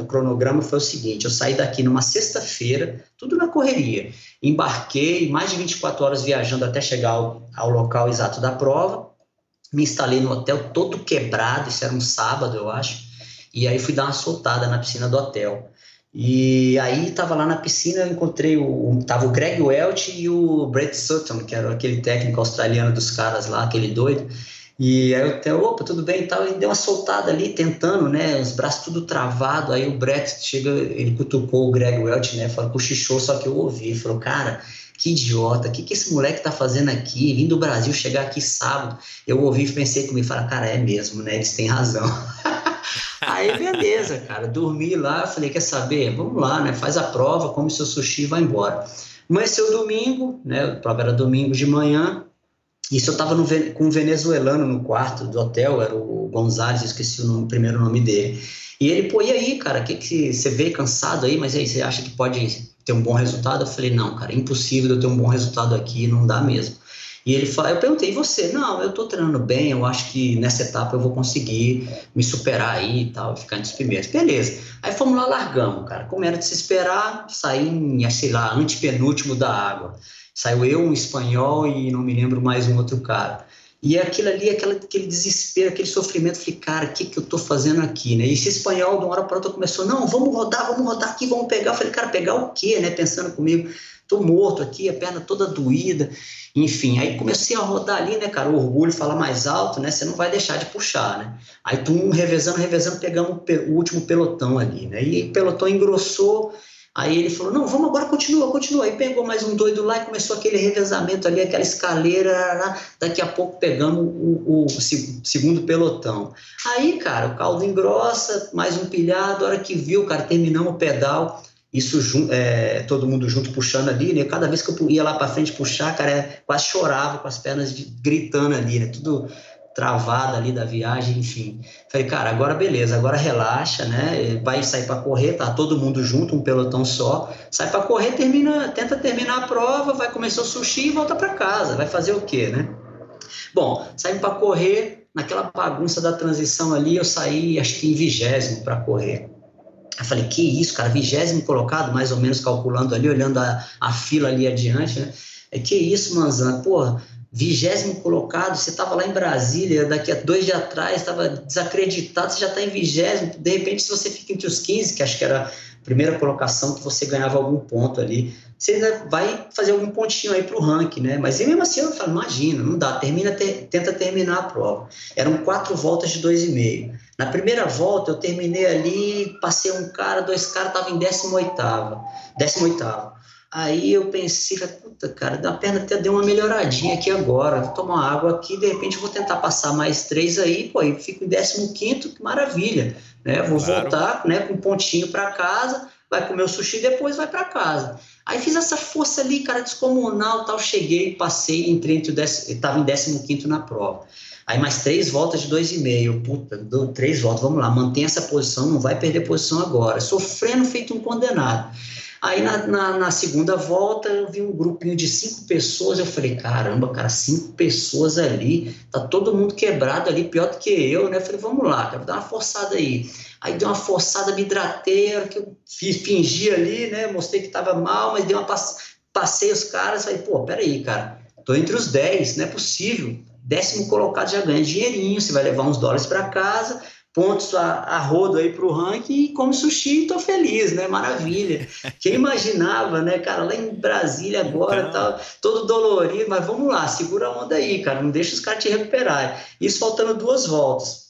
cronograma, foi o seguinte, eu saí daqui numa sexta-feira, tudo na correria, embarquei, mais de 24 horas viajando até chegar ao local exato da prova, me instalei no hotel todo quebrado, isso era um sábado, eu acho, e aí fui dar uma soltada na piscina do hotel. E aí tava lá na piscina, eu encontrei tava o Greg Welch e o Brett Sutton, que era aquele técnico australiano dos caras lá, aquele doido. E aí eu até, opa, tudo bem e tal, e deu uma soltada ali, tentando, né, os braços tudo travado, aí o Brett chega, ele cutucou o Greg Welch, né, falou, cochichou, só que eu ouvi, falou, cara, que idiota, o que esse moleque tá fazendo aqui, vindo do Brasil, chegar aqui sábado, eu ouvi e pensei comigo, falei, cara, é mesmo, né, eles têm razão. Aí beleza, cara, dormi lá, falei, quer saber, vamos lá, né, faz a prova, come seu sushi e vai embora. Amanheceu domingo, né, a prova era domingo de manhã. Isso eu estava com um venezuelano no quarto do hotel, era o Gonzalez, eu esqueci o primeiro nome dele. E ele, pô, e aí, cara, que você veio cansado aí, mas aí você acha que pode ter um bom resultado? Eu falei, não, cara, é impossível eu ter um bom resultado aqui, não dá mesmo. E ele falou, eu perguntei, e você? Não, eu tô treinando bem, eu acho que nessa etapa eu vou conseguir me superar aí e tal, ficar entre os primeiros. Beleza. Aí fomos lá, largamos, cara. Como era de se esperar, saí em, sei lá, antepenúltimo da água. Saiu eu, um espanhol e não me lembro mais um outro cara. E aquilo ali, aquele desespero, aquele sofrimento, falei, cara, o que eu tô fazendo aqui, né? E esse espanhol, de uma hora para outra, começou, não, vamos rodar aqui, vamos pegar. Eu falei, cara, pegar o quê, né? Pensando comigo, tô morto aqui, a perna toda doída. Enfim, aí comecei a rodar ali, né, cara, o orgulho fala mais alto, né? Você não vai deixar de puxar, né? Aí revezando, pegamos o último pelotão ali, né? E o pelotão engrossou. Aí ele falou, não, vamos agora, continua. Aí pegou mais um doido lá e começou aquele revezamento ali, aquela escaleira, daqui a pouco pegamos o segundo pelotão. Aí, cara, o caldo engrossa, mais um pilhado, a hora que viu, cara, terminamos o pedal, isso todo mundo junto puxando ali, né? Cada vez que eu ia lá para frente puxar, cara, quase chorava com as pernas gritando ali, né? Tudo travada ali da viagem, enfim. Falei, cara, agora beleza, agora relaxa, né? Vai sair para correr, tá todo mundo junto, um pelotão só. Sai para correr, tenta terminar a prova, vai comer seu sushi e volta para casa. Vai fazer o quê, né? Bom, saímos para correr, naquela bagunça da transição ali, eu saí, acho que em 20º para correr. Eu falei, que isso, cara, 20º colocado, mais ou menos calculando ali, olhando a fila ali adiante, né? Que isso, Manzan, porra, 20º colocado, você estava lá em Brasília, daqui a 2 dias atrás, estava desacreditado, você já está em 20º, de repente se você fica entre os 15, que acho que era a primeira colocação, que você ganhava algum ponto ali, você ainda vai fazer algum pontinho aí para o ranking, né? Mas mesmo assim eu falo, imagina, não dá, tenta terminar a prova. Eram 4 voltas de 2,5. Na primeira volta eu terminei ali, passei um cara, 2 caras, estava em 18º. Aí eu pensei, puta, cara, a perna até deu uma melhoradinha aqui agora, vou tomar uma água aqui, de repente vou tentar passar mais 3 aí, pô, aí fico em 15º, que maravilha, né? Vou voltar, né, com um pontinho para casa, vai comer o sushi e depois vai para casa. Aí fiz essa força ali, cara, descomunal, tal, cheguei, passei, entrei estava em 15º na prova. Aí mais 3 voltas de 2,5, puta, 3 voltas, vamos lá, mantém essa posição, não vai perder posição agora, sofrendo feito um condenado. Aí na segunda volta eu vi um grupinho de 5 pessoas, eu falei, caramba, cara, 5 pessoas ali, tá todo mundo quebrado ali, pior do que eu, né? Eu falei, vamos lá, cara, dá uma forçada aí. Aí dei uma forçada, me hidratei, que eu fingi ali, né? Mostrei que tava mal, mas passei os caras, falei, pô, peraí, cara, tô entre os 10, não é possível. 10º colocado já ganha dinheirinho, você vai levar uns dólares para casa, pontos a rodo aí pro ranking e come sushi e tô feliz, né? Maravilha. Quem imaginava, né, cara, lá em Brasília agora, tal, todo dolorido, mas vamos lá, segura a onda aí, cara, não deixa os caras te recuperarem. Isso faltando 2 voltas.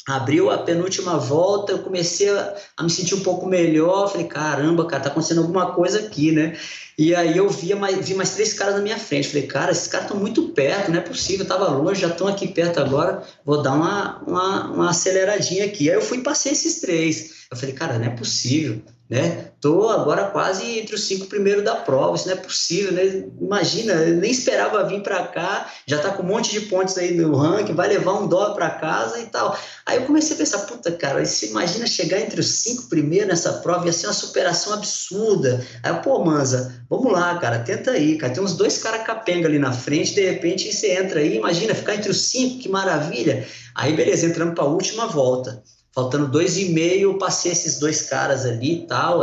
Abriu a penúltima volta, eu comecei a me sentir um pouco melhor, falei, caramba, cara, tá acontecendo alguma coisa aqui, né? E aí eu vi mais três caras na minha frente, falei, cara, esses caras estão muito perto, não é possível, eu tava longe, já estão aqui perto agora, vou dar uma aceleradinha aqui. Aí eu fui e passei esses três, eu falei, cara, não é possível, né? Tô agora quase entre os 5 primeiros da prova, isso não é possível, né? Imagina, eu nem esperava vir para cá, já tá com um monte de pontos aí no ranking, vai levar $1 para casa e tal. Aí eu comecei a pensar, puta, cara, você imagina chegar entre os 5 primeiros nessa prova, ia ser uma superação absurda. Aí eu, pô, Manza, vamos lá, cara, tenta aí, cara, tem uns 2 caras capenga ali na frente, de repente você entra aí, imagina, ficar entre os 5, que maravilha. Aí, beleza, entramos para a última volta. Faltando 2,5, eu passei esses 2 caras ali e tal,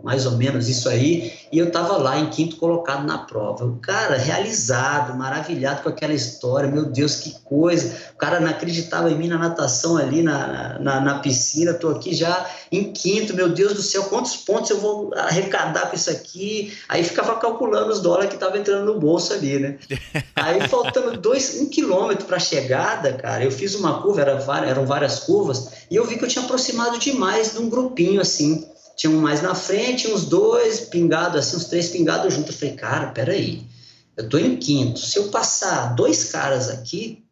mais ou menos isso aí, e eu tava lá em quinto colocado na prova. O cara, realizado, maravilhado com aquela história, meu Deus, que coisa. O cara não acreditava em mim na natação ali na piscina, tô aqui já em quinto, meu Deus do céu, quantos pontos eu vou arrecadar com isso aqui? Aí ficava calculando os dólares que tava entrando no bolso ali, né? Aí faltando 1 quilômetro para a chegada, cara, eu fiz uma curva, eram várias curvas, e eu vi que eu tinha aproximado demais de um grupinho, assim, tinha um mais na frente, uns 2 pingados, assim, uns 3 pingados juntos. Eu falei, cara, peraí, eu tô em quinto, se eu passar 2 caras aqui,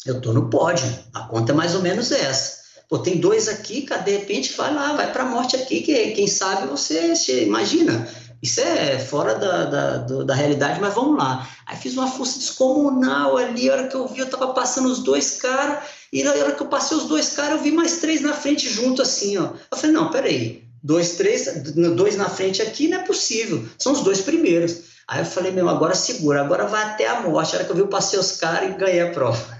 eu tô no pódio, a conta é mais ou menos essa. Pô, tem 2 aqui, cara, de repente vai lá, vai pra morte aqui, que quem sabe você imagina. Isso é fora da realidade, mas vamos lá. Aí fiz uma força descomunal ali, a hora que eu vi, eu tava passando os 2 caras, e na hora que eu passei os 2 caras, eu vi mais 3 na frente junto, assim, ó. Eu falei, não, peraí, 2 na frente aqui não é possível, são os 2 primeiros. Aí eu falei, meu, agora segura, agora vai até a morte. A hora que eu vi, eu passei os caras e ganhei a prova.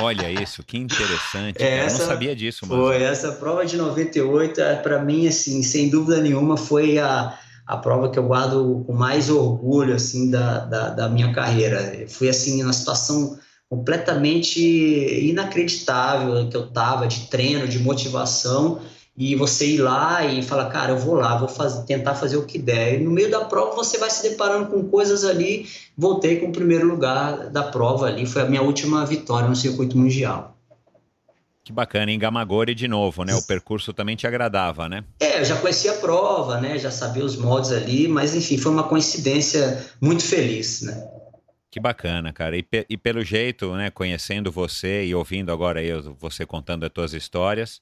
Olha isso, que interessante, cara. Eu não sabia disso, mas Essa prova de 98, para mim, assim, sem dúvida nenhuma, foi a prova que eu guardo com mais orgulho, assim, da minha carreira. Fui, assim, numa situação completamente inacreditável que eu tava, de treino, de motivação, e você ir lá e falar, cara, eu vou lá, tentar fazer o que der. E no meio da prova você vai se deparando com coisas ali. Voltei com o primeiro lugar da prova ali, foi a minha última vitória no circuito mundial. que bacana. Em Gamagori de novo, né? O percurso também te agradava, né? Eu já conhecia a prova, né? Já sabia os modos ali, mas enfim, foi uma coincidência muito feliz, né? Que bacana, cara. E pelo jeito, né, conhecendo você e ouvindo agora aí você contando as tuas histórias,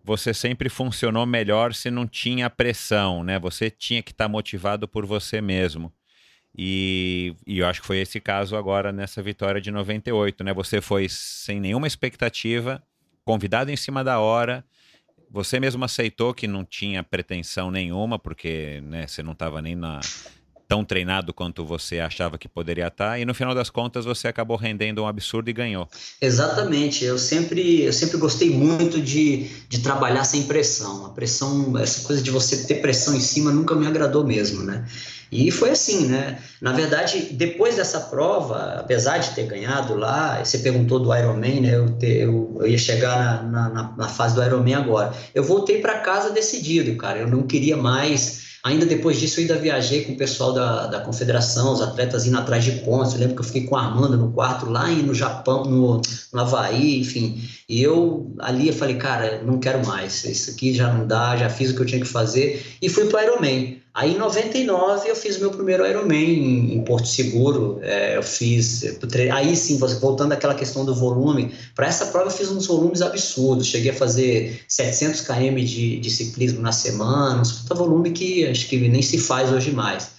você sempre funcionou melhor se não tinha pressão, né? Você tinha que estar motivado por você mesmo. E eu acho que foi esse caso agora nessa vitória de 98, né? Você foi sem nenhuma expectativa, convidado em cima da hora, você mesmo aceitou que não tinha pretensão nenhuma, porque, né, você não estava nem tão treinado quanto você achava que poderia estar, e no final das contas você acabou rendendo um absurdo e ganhou. Exatamente, eu sempre gostei muito de trabalhar sem pressão. A pressão, essa coisa de você ter pressão em cima nunca me agradou mesmo, né? E foi assim, né? Na verdade, depois dessa prova, apesar de ter ganhado lá, você perguntou do Ironman, né? Eu ia chegar na fase do Ironman agora. Eu voltei para casa decidido, cara. Eu não queria mais. Ainda depois disso, eu ainda viajei com o pessoal da confederação, os atletas indo atrás de pontos. Eu lembro que eu fiquei com a Armanda no quarto lá no Japão, no Havaí, enfim. E eu ali eu falei, cara, não quero mais. Isso aqui já não dá, já fiz o que eu tinha que fazer. E fui para o Ironman. Aí em 99 eu fiz meu primeiro Ironman em Porto Seguro, eu fiz, aí sim, voltando àquela questão do volume, para essa prova eu fiz uns volumes absurdos, cheguei a fazer 700 km de ciclismo na semana, um volume que acho que nem se faz hoje mais.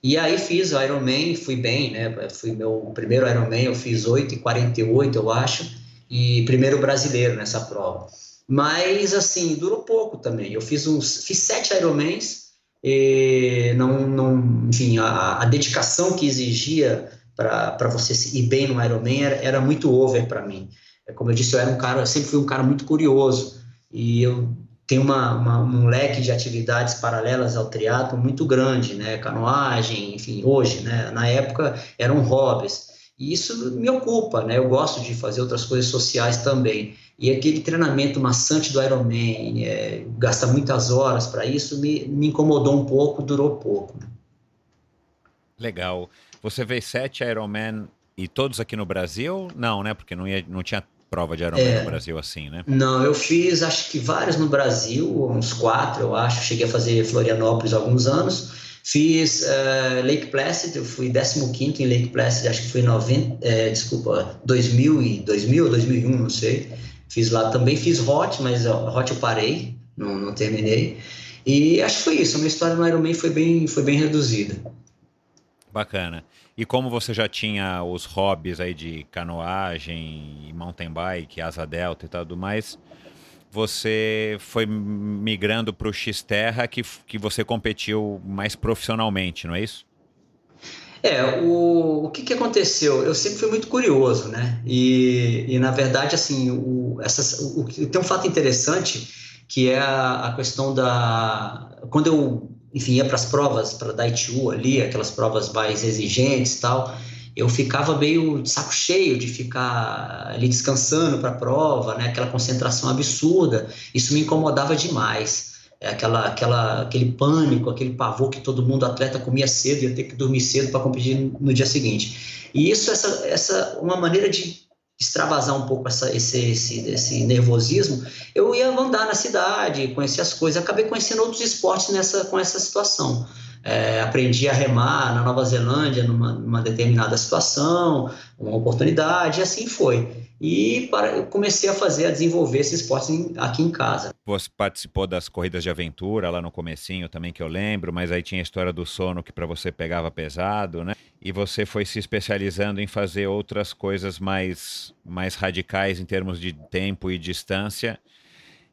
E aí fiz o Ironman, fui bem, né, fui meu primeiro Ironman, eu fiz 8,48 eu acho, e primeiro brasileiro nessa prova. Mas assim, durou pouco também, fiz 7 Ironmans, e enfim, a dedicação que exigia para você ir bem no Ironman era muito over para mim. Como eu disse, eu sempre fui um cara muito curioso e eu tenho um leque de atividades paralelas ao triatlo muito grande, né? Canoagem, enfim, hoje, né? Na época eram hobbies. E isso me ocupa, né? Eu gosto de fazer outras coisas sociais também. E aquele treinamento maçante do Ironman, gasta muitas horas para isso, me incomodou um pouco, durou pouco. Né? Legal. Você fez 7 Ironman e todos aqui no Brasil? Não, né? Porque não tinha prova de Ironman no Brasil assim, né? Não, eu fiz acho que vários no Brasil, uns 4, eu acho. Cheguei a fazer Florianópolis há alguns anos. Fiz Lake Placid, eu fui 15º em Lake Placid, acho que foi 2000 ou 2001, não sei. Fiz lá também, fiz Hot, mas Hot eu parei, não terminei. E acho que foi isso, a minha história no Ironman foi bem reduzida. Bacana. E como você já tinha os hobbies aí de canoagem, mountain bike, asa delta e tudo mais, você foi migrando para o Xterra que você competiu mais profissionalmente, não é isso? O que aconteceu? Eu sempre fui muito curioso, né? E na verdade, assim, tem um fato interessante que é a questão quando eu, enfim, ia para as provas, para dar ITU ali, aquelas provas mais exigentes e tal, eu ficava meio de saco cheio de ficar ali descansando para a prova, né? Aquela concentração absurda, isso me incomodava demais. Aquele pânico, aquele pavor que todo mundo, atleta, comia cedo, ia ter que dormir cedo para competir no dia seguinte. E isso, uma maneira de extravasar um pouco esse nervosismo, eu ia andar na cidade, conhecer as coisas, acabei conhecendo outros esportes com essa situação. Aprendi a remar na Nova Zelândia numa determinada situação, uma oportunidade, e assim foi. E eu comecei a desenvolver esse esporte aqui em casa. Você participou das corridas de aventura lá no comecinho também, que eu lembro, mas aí tinha a história do sono que para você pegava pesado, né? E você foi se especializando em fazer outras coisas mais radicais em termos de tempo e distância.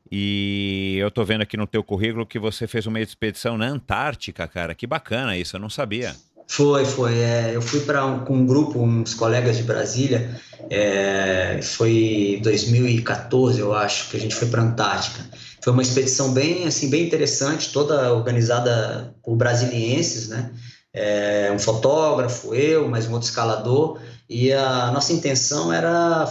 E eu tô vendo aqui no teu currículo que você fez uma expedição na Antártica, cara. Que bacana isso, eu não sabia. Foi. Eu fui com um grupo, uns colegas de Brasília, foi 2014, eu acho, que a gente foi para a Antártica. Foi uma expedição bem interessante, toda organizada por brasilienses, né? Um fotógrafo, eu, mais um outro escalador, e a nossa intenção era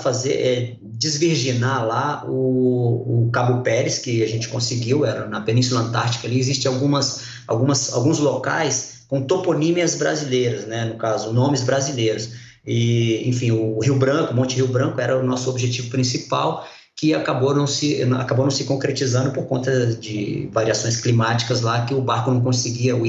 desvirginar lá o Cabo Pérez, que a gente conseguiu, era na Península Antártica. Ali existem alguns locais com toponímias brasileiras, né? No caso, nomes brasileiros. E, enfim, o Rio Branco, Monte Rio Branco, era o nosso objetivo principal, que acabou não se concretizando por conta de variações climáticas lá, que o barco não conseguia, o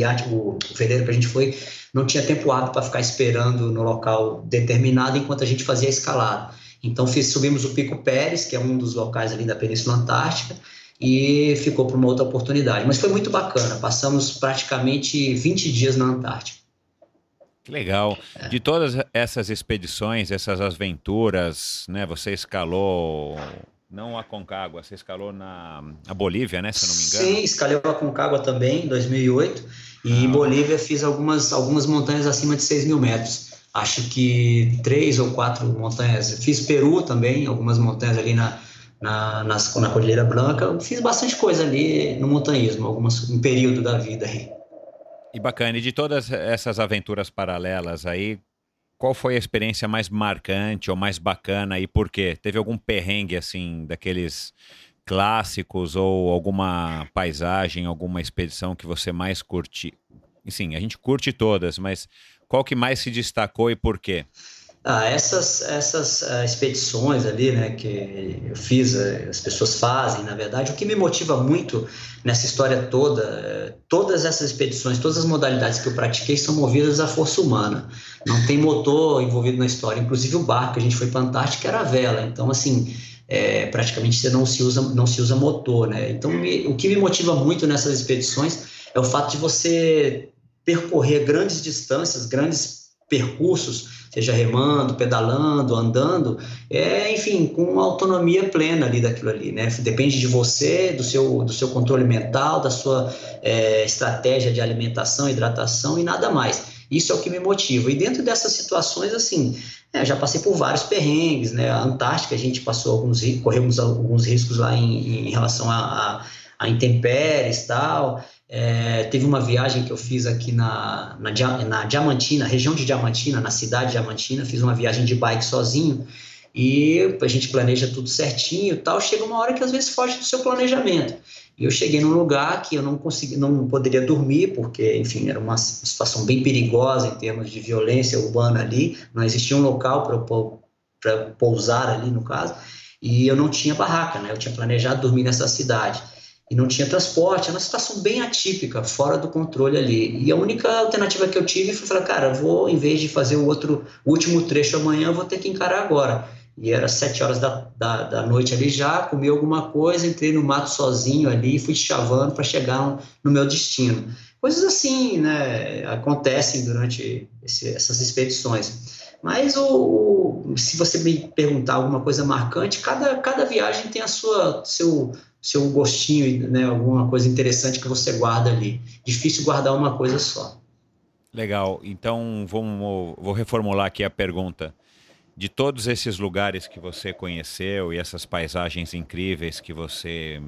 veleiro que a gente foi, não tinha tempo hábil para ficar esperando no local determinado enquanto a gente fazia a escalada. Então subimos o Pico Pérez, que é um dos locais ali da Península Antártica, e ficou para uma outra oportunidade. Mas foi muito bacana, passamos praticamente 20 dias na Antártica. Que legal. De todas essas expedições, essas aventuras, né, você escalou... Não a Aconcagua, você escalou na Bolívia, né, se eu não me engano? Sim, escalei a Aconcagua também, em 2008, e em Bolívia fiz algumas montanhas acima de 6.000 metros. Acho que 3 ou 4 montanhas. Fiz Peru também, algumas montanhas ali na Cordilheira Branca. Fiz bastante coisa ali no montanhismo, um período da vida aí. E bacana, e de todas essas aventuras paralelas aí, qual foi a experiência mais marcante ou mais bacana e por quê? Teve algum perrengue, assim, daqueles clássicos ou alguma paisagem, alguma expedição que você mais curte? Sim, a gente curte todas, mas qual que mais se destacou e por quê? Essas expedições ali, né, que eu fiz, as pessoas fazem, na verdade, o que me motiva muito nessa história toda, todas essas expedições, todas as modalidades que eu pratiquei são movidas à força humana. Não tem motor envolvido na história, inclusive o barco que a gente foi para a Antártica era a vela, então assim, praticamente você não se usa motor, né? Então o que me motiva muito nessas expedições é o fato de você percorrer grandes distâncias, grandes percursos, seja remando, pedalando, andando, enfim, com autonomia plena ali daquilo ali, né? Depende de você, do seu controle mental, da sua estratégia de alimentação, hidratação e nada mais. Isso é o que me motiva. E dentro dessas situações, assim, já passei por vários perrengues, né? A Antártica, a gente corremos alguns riscos lá em relação a intempéries e tal. Teve uma viagem que eu fiz aqui na Diamantina, região de Diamantina, na cidade de Diamantina, fiz uma viagem de bike sozinho e a gente planeja tudo certinho e tal, chega uma hora que às vezes foge do seu planejamento. E eu cheguei num lugar que eu não poderia dormir, porque, enfim, era uma situação bem perigosa em termos de violência urbana ali, não existia um local para pousar ali, no caso. e eu não tinha barraca, né? Eu tinha planejado dormir nessa cidade e não tinha transporte, era uma situação bem atípica, fora do controle ali. E a única alternativa que eu tive foi falar, cara, eu vou, em vez de fazer o último trecho amanhã, eu vou ter que encarar agora. E era 7 horas da noite ali já, comi alguma coisa, entrei no mato sozinho ali, fui chavando para chegar no meu destino. Coisas assim, né, acontecem durante essas expedições. Mas se você me perguntar alguma coisa marcante, cada viagem tem seu gostinho, né, alguma coisa interessante que você guarda ali. Difícil guardar uma coisa só. Legal. Então, vou reformular aqui a pergunta. De todos esses lugares que você conheceu e essas paisagens incríveis que você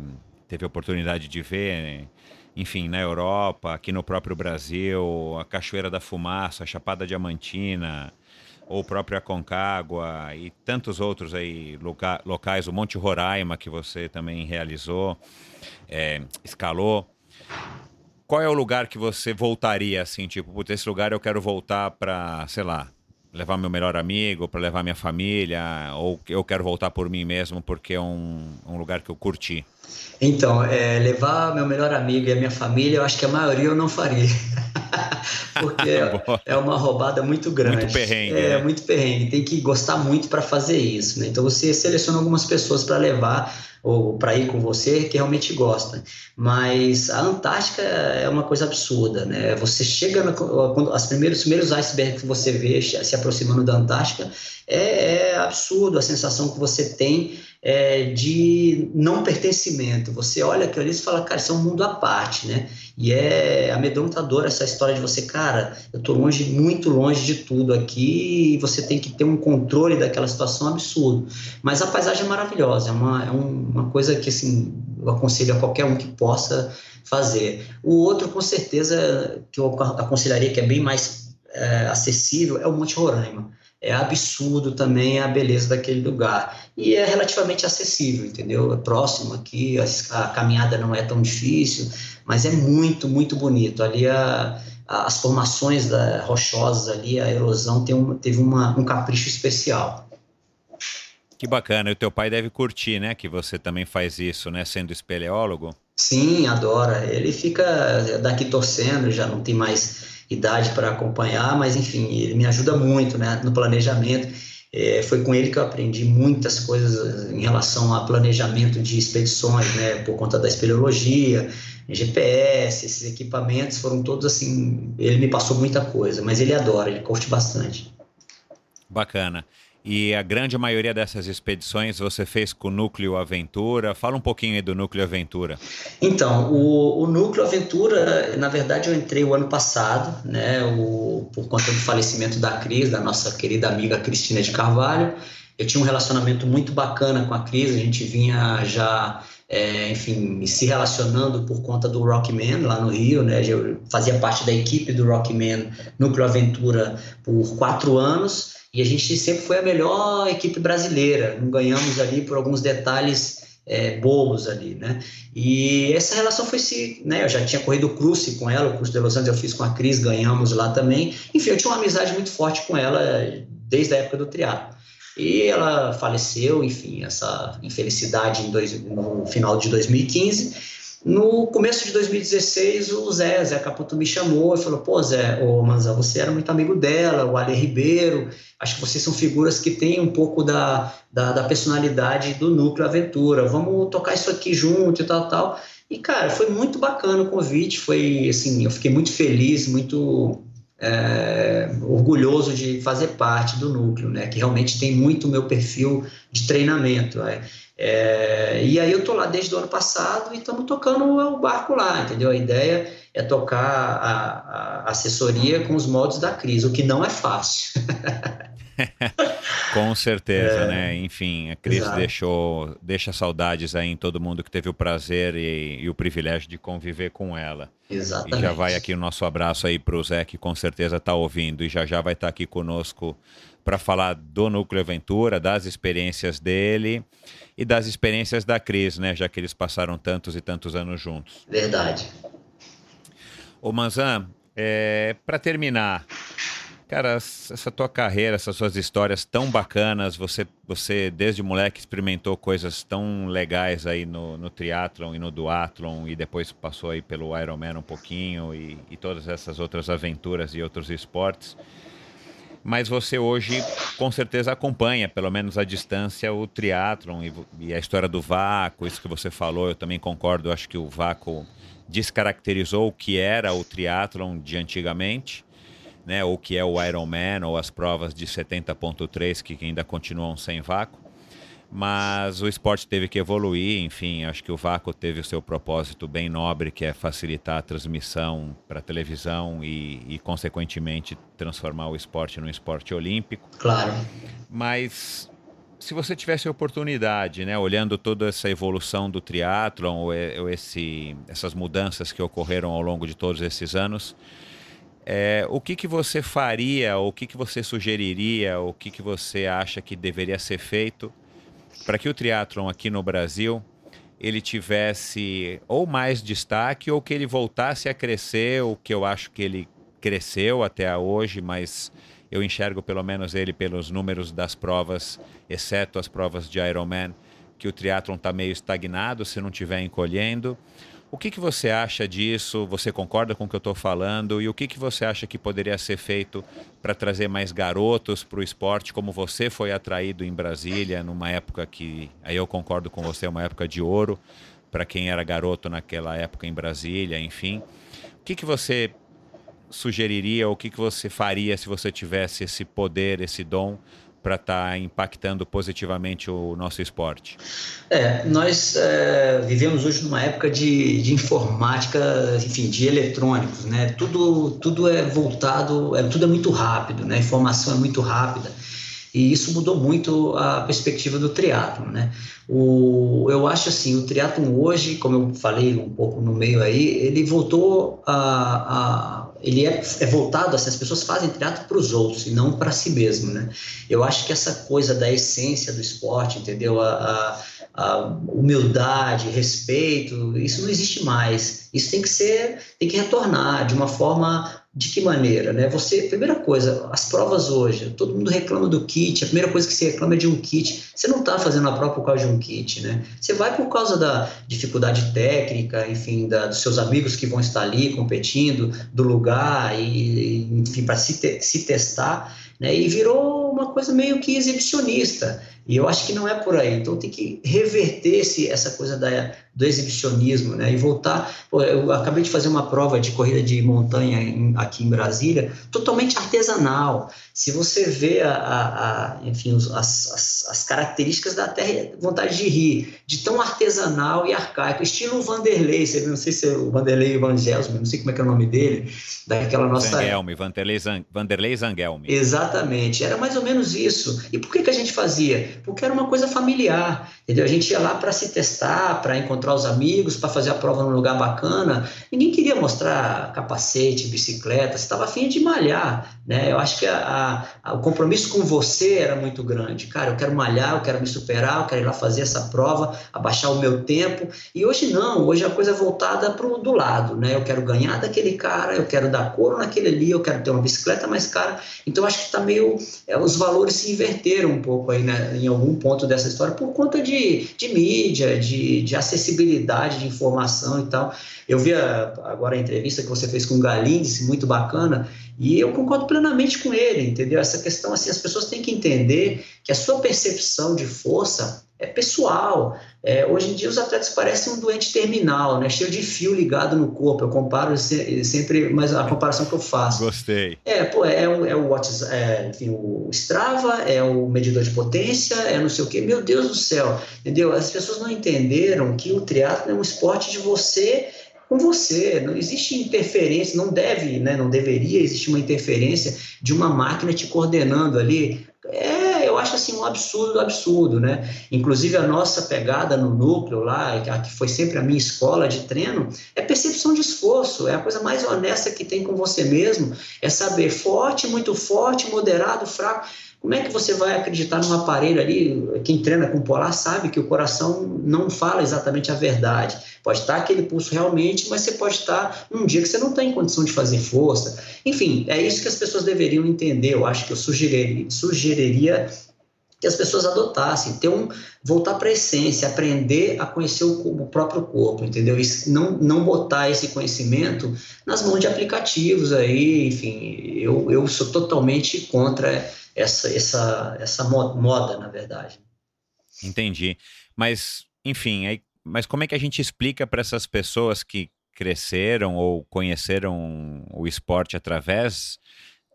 teve a oportunidade de ver, né? Enfim, na Europa, aqui no próprio Brasil, a Cachoeira da Fumaça, a Chapada Diamantina, ou o próprio Aconcagua e tantos outros aí locais, o Monte Roraima que você também realizou, escalou. Qual é o lugar que você voltaria assim, tipo, putz, esse lugar eu quero voltar para, sei lá, levar meu melhor amigo, para levar minha família, ou eu quero voltar por mim mesmo porque é um lugar que eu curti? Então, levar meu melhor amigo e a minha família, eu acho que a maioria eu não faria. Porque Boa. é uma roubada muito Muito grande. perrengue, É né? muito perrengue, tem que gostar muito para fazer isso, né? Então você seleciona algumas pessoas para levar ou para ir com você que realmente gosta. Mas a Antártica é uma coisa absurda, né? Você chega quando os primeiros icebergs que você vê se aproximando da Antártica, é absurdo a sensação que você tem de não pertencimento. Você olha aquilo ali e fala, cara, isso é um mundo à parte, né? E é amedrontador essa história de você, cara, eu tô longe, muito longe de tudo aqui, e você tem que ter um controle daquela situação absurdo. Mas a paisagem é maravilhosa, uma coisa que, assim, eu aconselho a qualquer um que possa fazer. O outro, com certeza, que eu aconselharia, que é bem mais acessível, é o Monte Roraima. É absurdo também a beleza daquele lugar. E é relativamente acessível, entendeu? É próximo aqui, a caminhada não é tão difícil, mas é muito, muito bonito. Ali as formações rochosas ali, a erosão teve um capricho especial. Que bacana. E o teu pai deve curtir, né? Que você também faz isso, né? Sendo espeleólogo. Sim, adora. Ele fica daqui torcendo, já não tem mais idade para acompanhar, mas enfim, ele me ajuda muito, né, no planejamento. Foi com ele que eu aprendi muitas coisas em relação a planejamento de expedições, né, por conta da espeleologia, GPS, esses equipamentos foram todos assim. Ele me passou muita coisa, mas ele adora, ele curte bastante. Bacana. E a grande maioria dessas expedições você fez com o Núcleo Aventura. Fala um pouquinho aí do Núcleo Aventura. Então, o Núcleo Aventura, na verdade, eu entrei o ano passado, né, por conta do falecimento da Cris, da nossa querida amiga Cristina de Carvalho. Eu tinha um relacionamento muito bacana com a Cris, a gente vinha já, enfim, se relacionando por conta do Rockman lá no Rio, né? Eu fazia parte da equipe do Rockman Núcleo Aventura por 4 anos e a gente sempre foi a melhor equipe brasileira. Não ganhamos ali por alguns detalhes bobos ali, né? E essa relação foi né? Eu já tinha corrido o Cruze com ela, o Cruze de Los Angeles eu fiz com a Cris, ganhamos lá também. Enfim, eu tinha uma amizade muito forte com ela desde a época do triatlo. E ela faleceu, enfim, essa infelicidade no final de 2015. No começo de 2016, o Zé Caputo me chamou e falou, pô, Zé, Manzan, você era muito amigo dela, o Ale Ribeiro, acho que vocês são figuras que têm um pouco da personalidade do Núcleo Aventura, vamos tocar isso aqui junto e tal. E, cara, foi muito bacana o convite, foi, assim, eu fiquei muito feliz, muito orgulhoso de fazer parte do Núcleo, né, que realmente tem muito o meu perfil de treinamento, e aí eu tô lá desde o ano passado e estamos tocando o barco lá, entendeu? A ideia é tocar a assessoria com os moldes da Cris, o que não é fácil. Com certeza, né? Enfim, a Cris Exato. deixa saudades aí em todo mundo que teve o prazer e o privilégio de conviver com ela. E já vai Exatamente. aqui o nosso abraço aí pro Zé, que com certeza está ouvindo e já vai estar aqui conosco para falar do Núcleo Aventura, das experiências dele e das experiências da Cris, né? Já que eles passaram tantos e tantos anos juntos. Verdade. Ô Manzan, para terminar, Cara, essa tua carreira, essas suas histórias tão bacanas, você desde moleque experimentou coisas tão legais aí no triatlon e no duatlon e depois passou aí pelo Ironman um pouquinho e todas essas outras aventuras e outros esportes. Mas você hoje com certeza acompanha, pelo menos à distância, o triatlon e a história do vácuo, isso que você falou, eu também concordo, acho que o vácuo descaracterizou o que era o triatlon de antigamente, né, ou que é o Ironman, ou as provas de 70.3 que ainda continuam sem vácuo. Mas o esporte teve que evoluir, enfim, acho que o vácuo teve o seu propósito bem nobre, que é facilitar a transmissão para a televisão e, consequentemente, transformar o esporte num esporte olímpico. Claro. Mas se você tivesse a oportunidade, né, olhando toda essa evolução do triatlon, ou essas mudanças que ocorreram ao longo de todos esses anos, o que você faria, o que você sugeriria, o que você acha que deveria ser feito para que o triatlon aqui no Brasil ele tivesse ou mais destaque ou que ele voltasse a crescer, o que eu acho que ele cresceu até hoje, mas eu enxergo pelo menos ele pelos números das provas, exceto as provas de Ironman, que o triatlon está meio estagnado se não estiver encolhendo. O que você acha disso? Você concorda com o que eu estou falando? E o que você acha que poderia ser feito para trazer mais garotos para o esporte, como você foi atraído em Brasília, numa época que, aí eu concordo com você, é uma época de ouro, para quem era garoto naquela época em Brasília, enfim. O que você sugeriria, ou o que você faria se você tivesse esse poder, esse dom, para estar impactando positivamente o nosso esporte? Nós vivemos hoje numa época de informática, enfim, de eletrônicos, né? Tudo é voltado, tudo é muito rápido, né? A informação é muito rápida. E isso mudou muito a perspectiva do triatlon, né? Eu acho assim, o triatlon hoje, como eu falei um pouco no meio aí, ele voltou ele é voltado, assim, as pessoas fazem triatlo para os outros e não para si mesmo, né? Eu acho que essa coisa da essência do esporte, entendeu? A humildade, respeito, isso não existe mais. Isso tem que retornar de uma forma. De que maneira, né? Primeira coisa, as provas hoje, todo mundo reclama do kit, a primeira coisa que você reclama é de um kit. Você não está fazendo a prova por causa de um kit, né? Você vai por causa da dificuldade técnica, enfim, dos seus amigos que vão estar ali competindo, do lugar, enfim, para se testar, né? E virou uma coisa meio que exibicionista. E eu acho que não é por aí. Então tem que reverter essa coisa do exibicionismo, né? E voltar. Eu acabei de fazer uma prova de corrida de montanha aqui em Brasília, totalmente artesanal. Se você vê enfim, as características da terra, vontade de rir, de tão artesanal e arcaico, estilo Vanderlei, não sei se é o Vanderlei Evangelho, não sei como é que é o nome dele, daquela nossa... Vanderlei Zangelmi. Exatamente, era mais ou menos isso. E por que a gente fazia? Porque era uma coisa familiar, entendeu? A gente ia lá para se testar, para encontrar os amigos, para fazer a prova num lugar bacana. Ninguém queria mostrar capacete, bicicleta, você estava afim de malhar, né? Eu acho que o compromisso com você era muito grande. Cara, eu quero malhar, eu quero me superar, eu quero ir lá fazer essa prova, abaixar o meu tempo. E hoje não, hoje a coisa é voltada para o do lado, né? Eu quero ganhar daquele cara, eu quero dar couro naquele ali, eu quero ter uma bicicleta mais cara. Então acho que está meio... os valores se inverteram um pouco aí, né, em algum ponto dessa história, por conta de mídia, de acessibilidade de informação e tal. Eu vi agora a entrevista que você fez com o Galindes, muito bacana, e eu concordo plenamente com ele, entendeu? Essa questão, assim, as pessoas têm que entender que a sua percepção de força é pessoal. Hoje em dia os atletas parecem um doente terminal, né? Cheio de fio ligado no corpo. Eu comparo sempre, mas a comparação que eu faço. Gostei. Enfim, o Strava, é o medidor de potência, não sei o quê. Meu Deus do céu, entendeu? As pessoas não entenderam que o triatlo é um esporte de você com você, não existe interferência, não deveria existir uma interferência de uma máquina te coordenando ali. Eu acho assim um absurdo, né? Inclusive a nossa pegada no núcleo lá, que foi sempre a minha escola de treino, é percepção de esforço, é a coisa mais honesta que tem com você mesmo, é saber forte, muito forte, moderado, fraco. Como é que você vai acreditar num aparelho ali? Quem treina com polar sabe que o coração não fala exatamente a verdade. Pode estar aquele pulso realmente, mas você pode estar num dia que você não está em condição de fazer força. Enfim, é isso que as pessoas deveriam entender. Eu acho que eu sugeriria que as pessoas adotassem, voltar para a essência, aprender a conhecer o próprio corpo, entendeu? E não botar esse conhecimento nas mãos de aplicativos aí, enfim, eu sou totalmente contra essa moda, na verdade. Entendi. Mas, enfim, mas como é que a gente explica para essas pessoas que cresceram ou conheceram o esporte através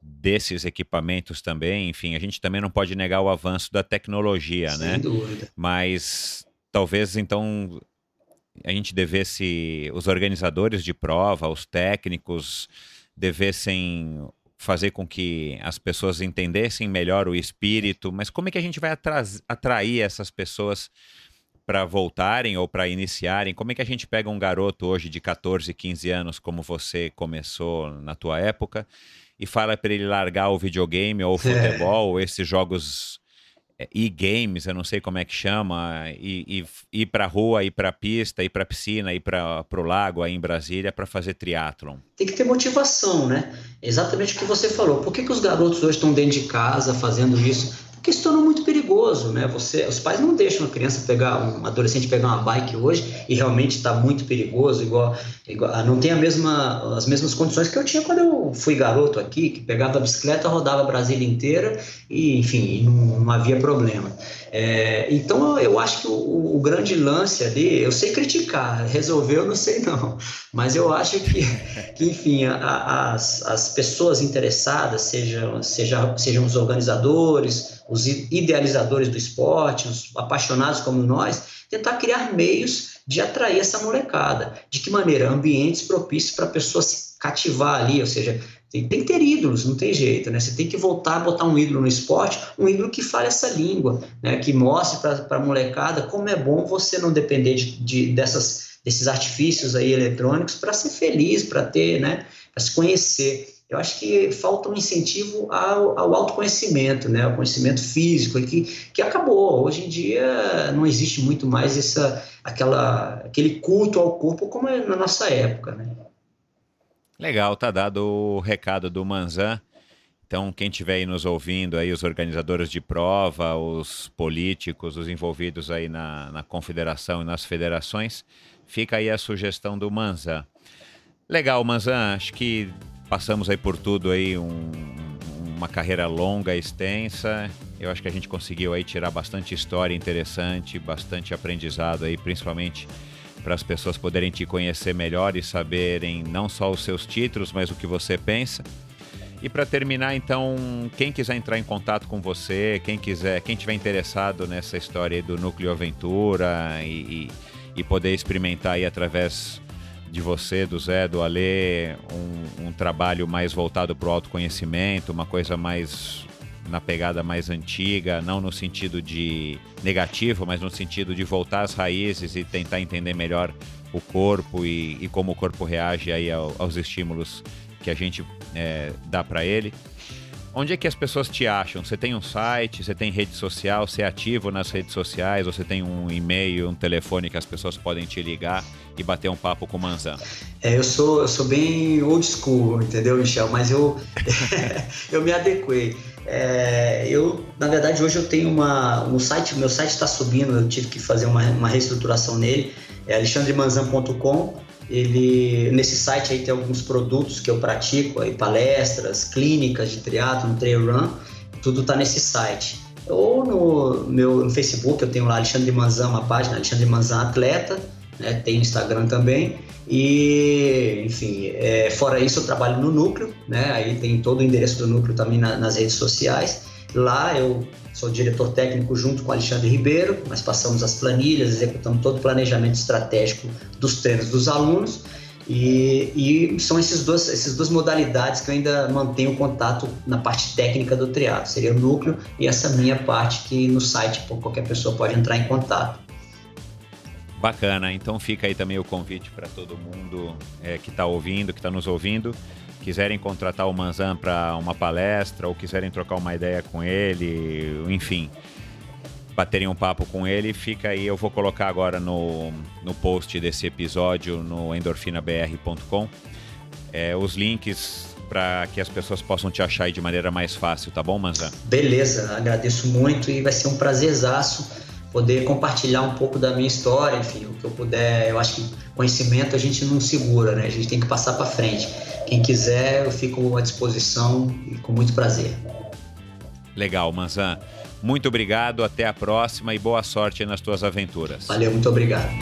desses equipamentos também? Enfim, a gente também não pode negar o avanço da tecnologia, né? Sem dúvida. Mas talvez então a gente devesse, os organizadores de prova, os técnicos, devessem fazer com que as pessoas entendessem melhor o espírito. Mas como é que a gente vai atrair essas pessoas para voltarem ou para iniciarem? Como é que a gente pega um garoto hoje de 14, 15 anos, como você começou na tua época, e fala para ele largar o videogame ou o futebol, ou esses jogos e-games, eu não sei como é que chama, e ir para a rua, ir para a pista, ir para a piscina, ir para o lago aí em Brasília para fazer triatlon? Tem que ter motivação, né? Exatamente o que você falou. Por que os garotos hoje estão dentro de casa fazendo isso? Porque se tornou muito perigoso, né? Os pais não deixam um adolescente pegar uma bike hoje, e realmente está muito perigoso, igual não tem as mesmas condições que eu tinha quando eu fui garoto aqui, que pegava a bicicleta, rodava a Brasília inteira e, enfim, não havia problema. Então, eu acho que o grande lance ali, eu sei criticar, resolver eu não sei não, mas eu acho que enfim, as pessoas interessadas, sejam os organizadores, os idealizadores do esporte, os apaixonados como nós, tentar criar meios de atrair essa molecada. De que maneira? Ambientes propícios para a pessoa se cativar ali, ou seja, tem que ter ídolos, não tem jeito, né? Você tem que voltar a botar um ídolo no esporte, um ídolo que fale essa língua, né? Que mostre para a molecada como é bom você não depender desses artifícios aí eletrônicos para ser feliz, para ter, né? Para se conhecer. Eu acho que falta um incentivo ao autoconhecimento, né? Ao conhecimento físico, que acabou. Hoje em dia não existe muito mais aquele culto ao corpo como é na nossa época, né? Legal, tá dado o recado do Manzan. Então, quem estiver aí nos ouvindo, aí, os organizadores de prova, os políticos, os envolvidos aí na confederação e nas federações, fica aí a sugestão do Manzan. Legal, Manzan, acho que passamos aí por tudo aí, uma carreira longa, extensa. Eu acho que a gente conseguiu aí tirar bastante história interessante, bastante aprendizado aí, principalmente para as pessoas poderem te conhecer melhor e saberem não só os seus títulos, mas o que você pensa. E para terminar, então, quem quiser entrar em contato com você, quem tiver interessado nessa história aí do Núcleo Aventura e poder experimentar aí através de você, do Zé, do Alê, um trabalho mais voltado para o autoconhecimento, uma coisa mais na pegada mais antiga, não no sentido de negativo, mas no sentido de voltar às raízes e tentar entender melhor o corpo e como o corpo reage aí aos estímulos que a gente dá para ele. Onde é que as pessoas te acham? Você tem um site, você tem rede social, você é ativo nas redes sociais, você tem um e-mail, um telefone que as pessoas podem te ligar e bater um papo com o Manzan? Eu sou bem old school, entendeu, Michel? Mas eu me adequei. Na verdade, hoje eu tenho um site, meu site está subindo, eu tive que fazer uma reestruturação nele, é alexandremanzan.com. Nesse site aí tem alguns produtos que eu pratico, aí, palestras, clínicas de triatlo, trail run, tudo está nesse site. Ou no Facebook eu tenho lá Alexandre Manzan, uma página, Alexandre Manzan Atleta, né? Tem Instagram também. E, enfim, fora isso eu trabalho no Núcleo, né? Aí tem todo o endereço do Núcleo também nas redes sociais. Lá eu sou diretor técnico junto com o Alexandre Ribeiro, nós passamos as planilhas, executamos todo o planejamento estratégico dos treinos dos alunos e são essas duas modalidades que eu ainda mantenho contato na parte técnica do triatlo, seria o Núcleo e essa minha parte que no site qualquer pessoa pode entrar em contato. Bacana, então fica aí também o convite para todo mundo que está ouvindo, que está nos ouvindo. Quiserem contratar o Manzan para uma palestra ou quiserem trocar uma ideia com ele, enfim, baterem um papo com ele, fica aí, eu vou colocar agora no post desse episódio no endorfinabr.com os links para que as pessoas possam te achar aí de maneira mais fácil, tá bom, Manzan? Beleza, agradeço muito e vai ser um prazerzaço poder compartilhar um pouco da minha história, enfim, o que eu puder. Eu acho que conhecimento a gente não segura, né? A gente tem que passar para frente. Quem quiser, eu fico à disposição e com muito prazer. Legal, Manzan. Muito obrigado, até a próxima e boa sorte nas tuas aventuras. Valeu, muito obrigado.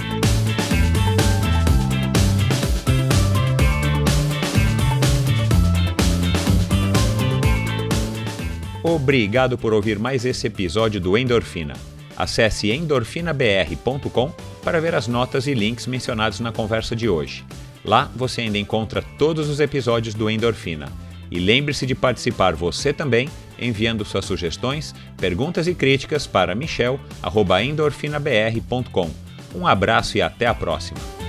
Obrigado por ouvir mais esse episódio do Endorfina. Acesse endorfinabr.com para ver as notas e links mencionados na conversa de hoje. Lá você ainda encontra todos os episódios do Endorfina. E lembre-se de participar você também, enviando suas sugestões, perguntas e críticas para michel@endorfinabr.com. Um abraço e até a próxima!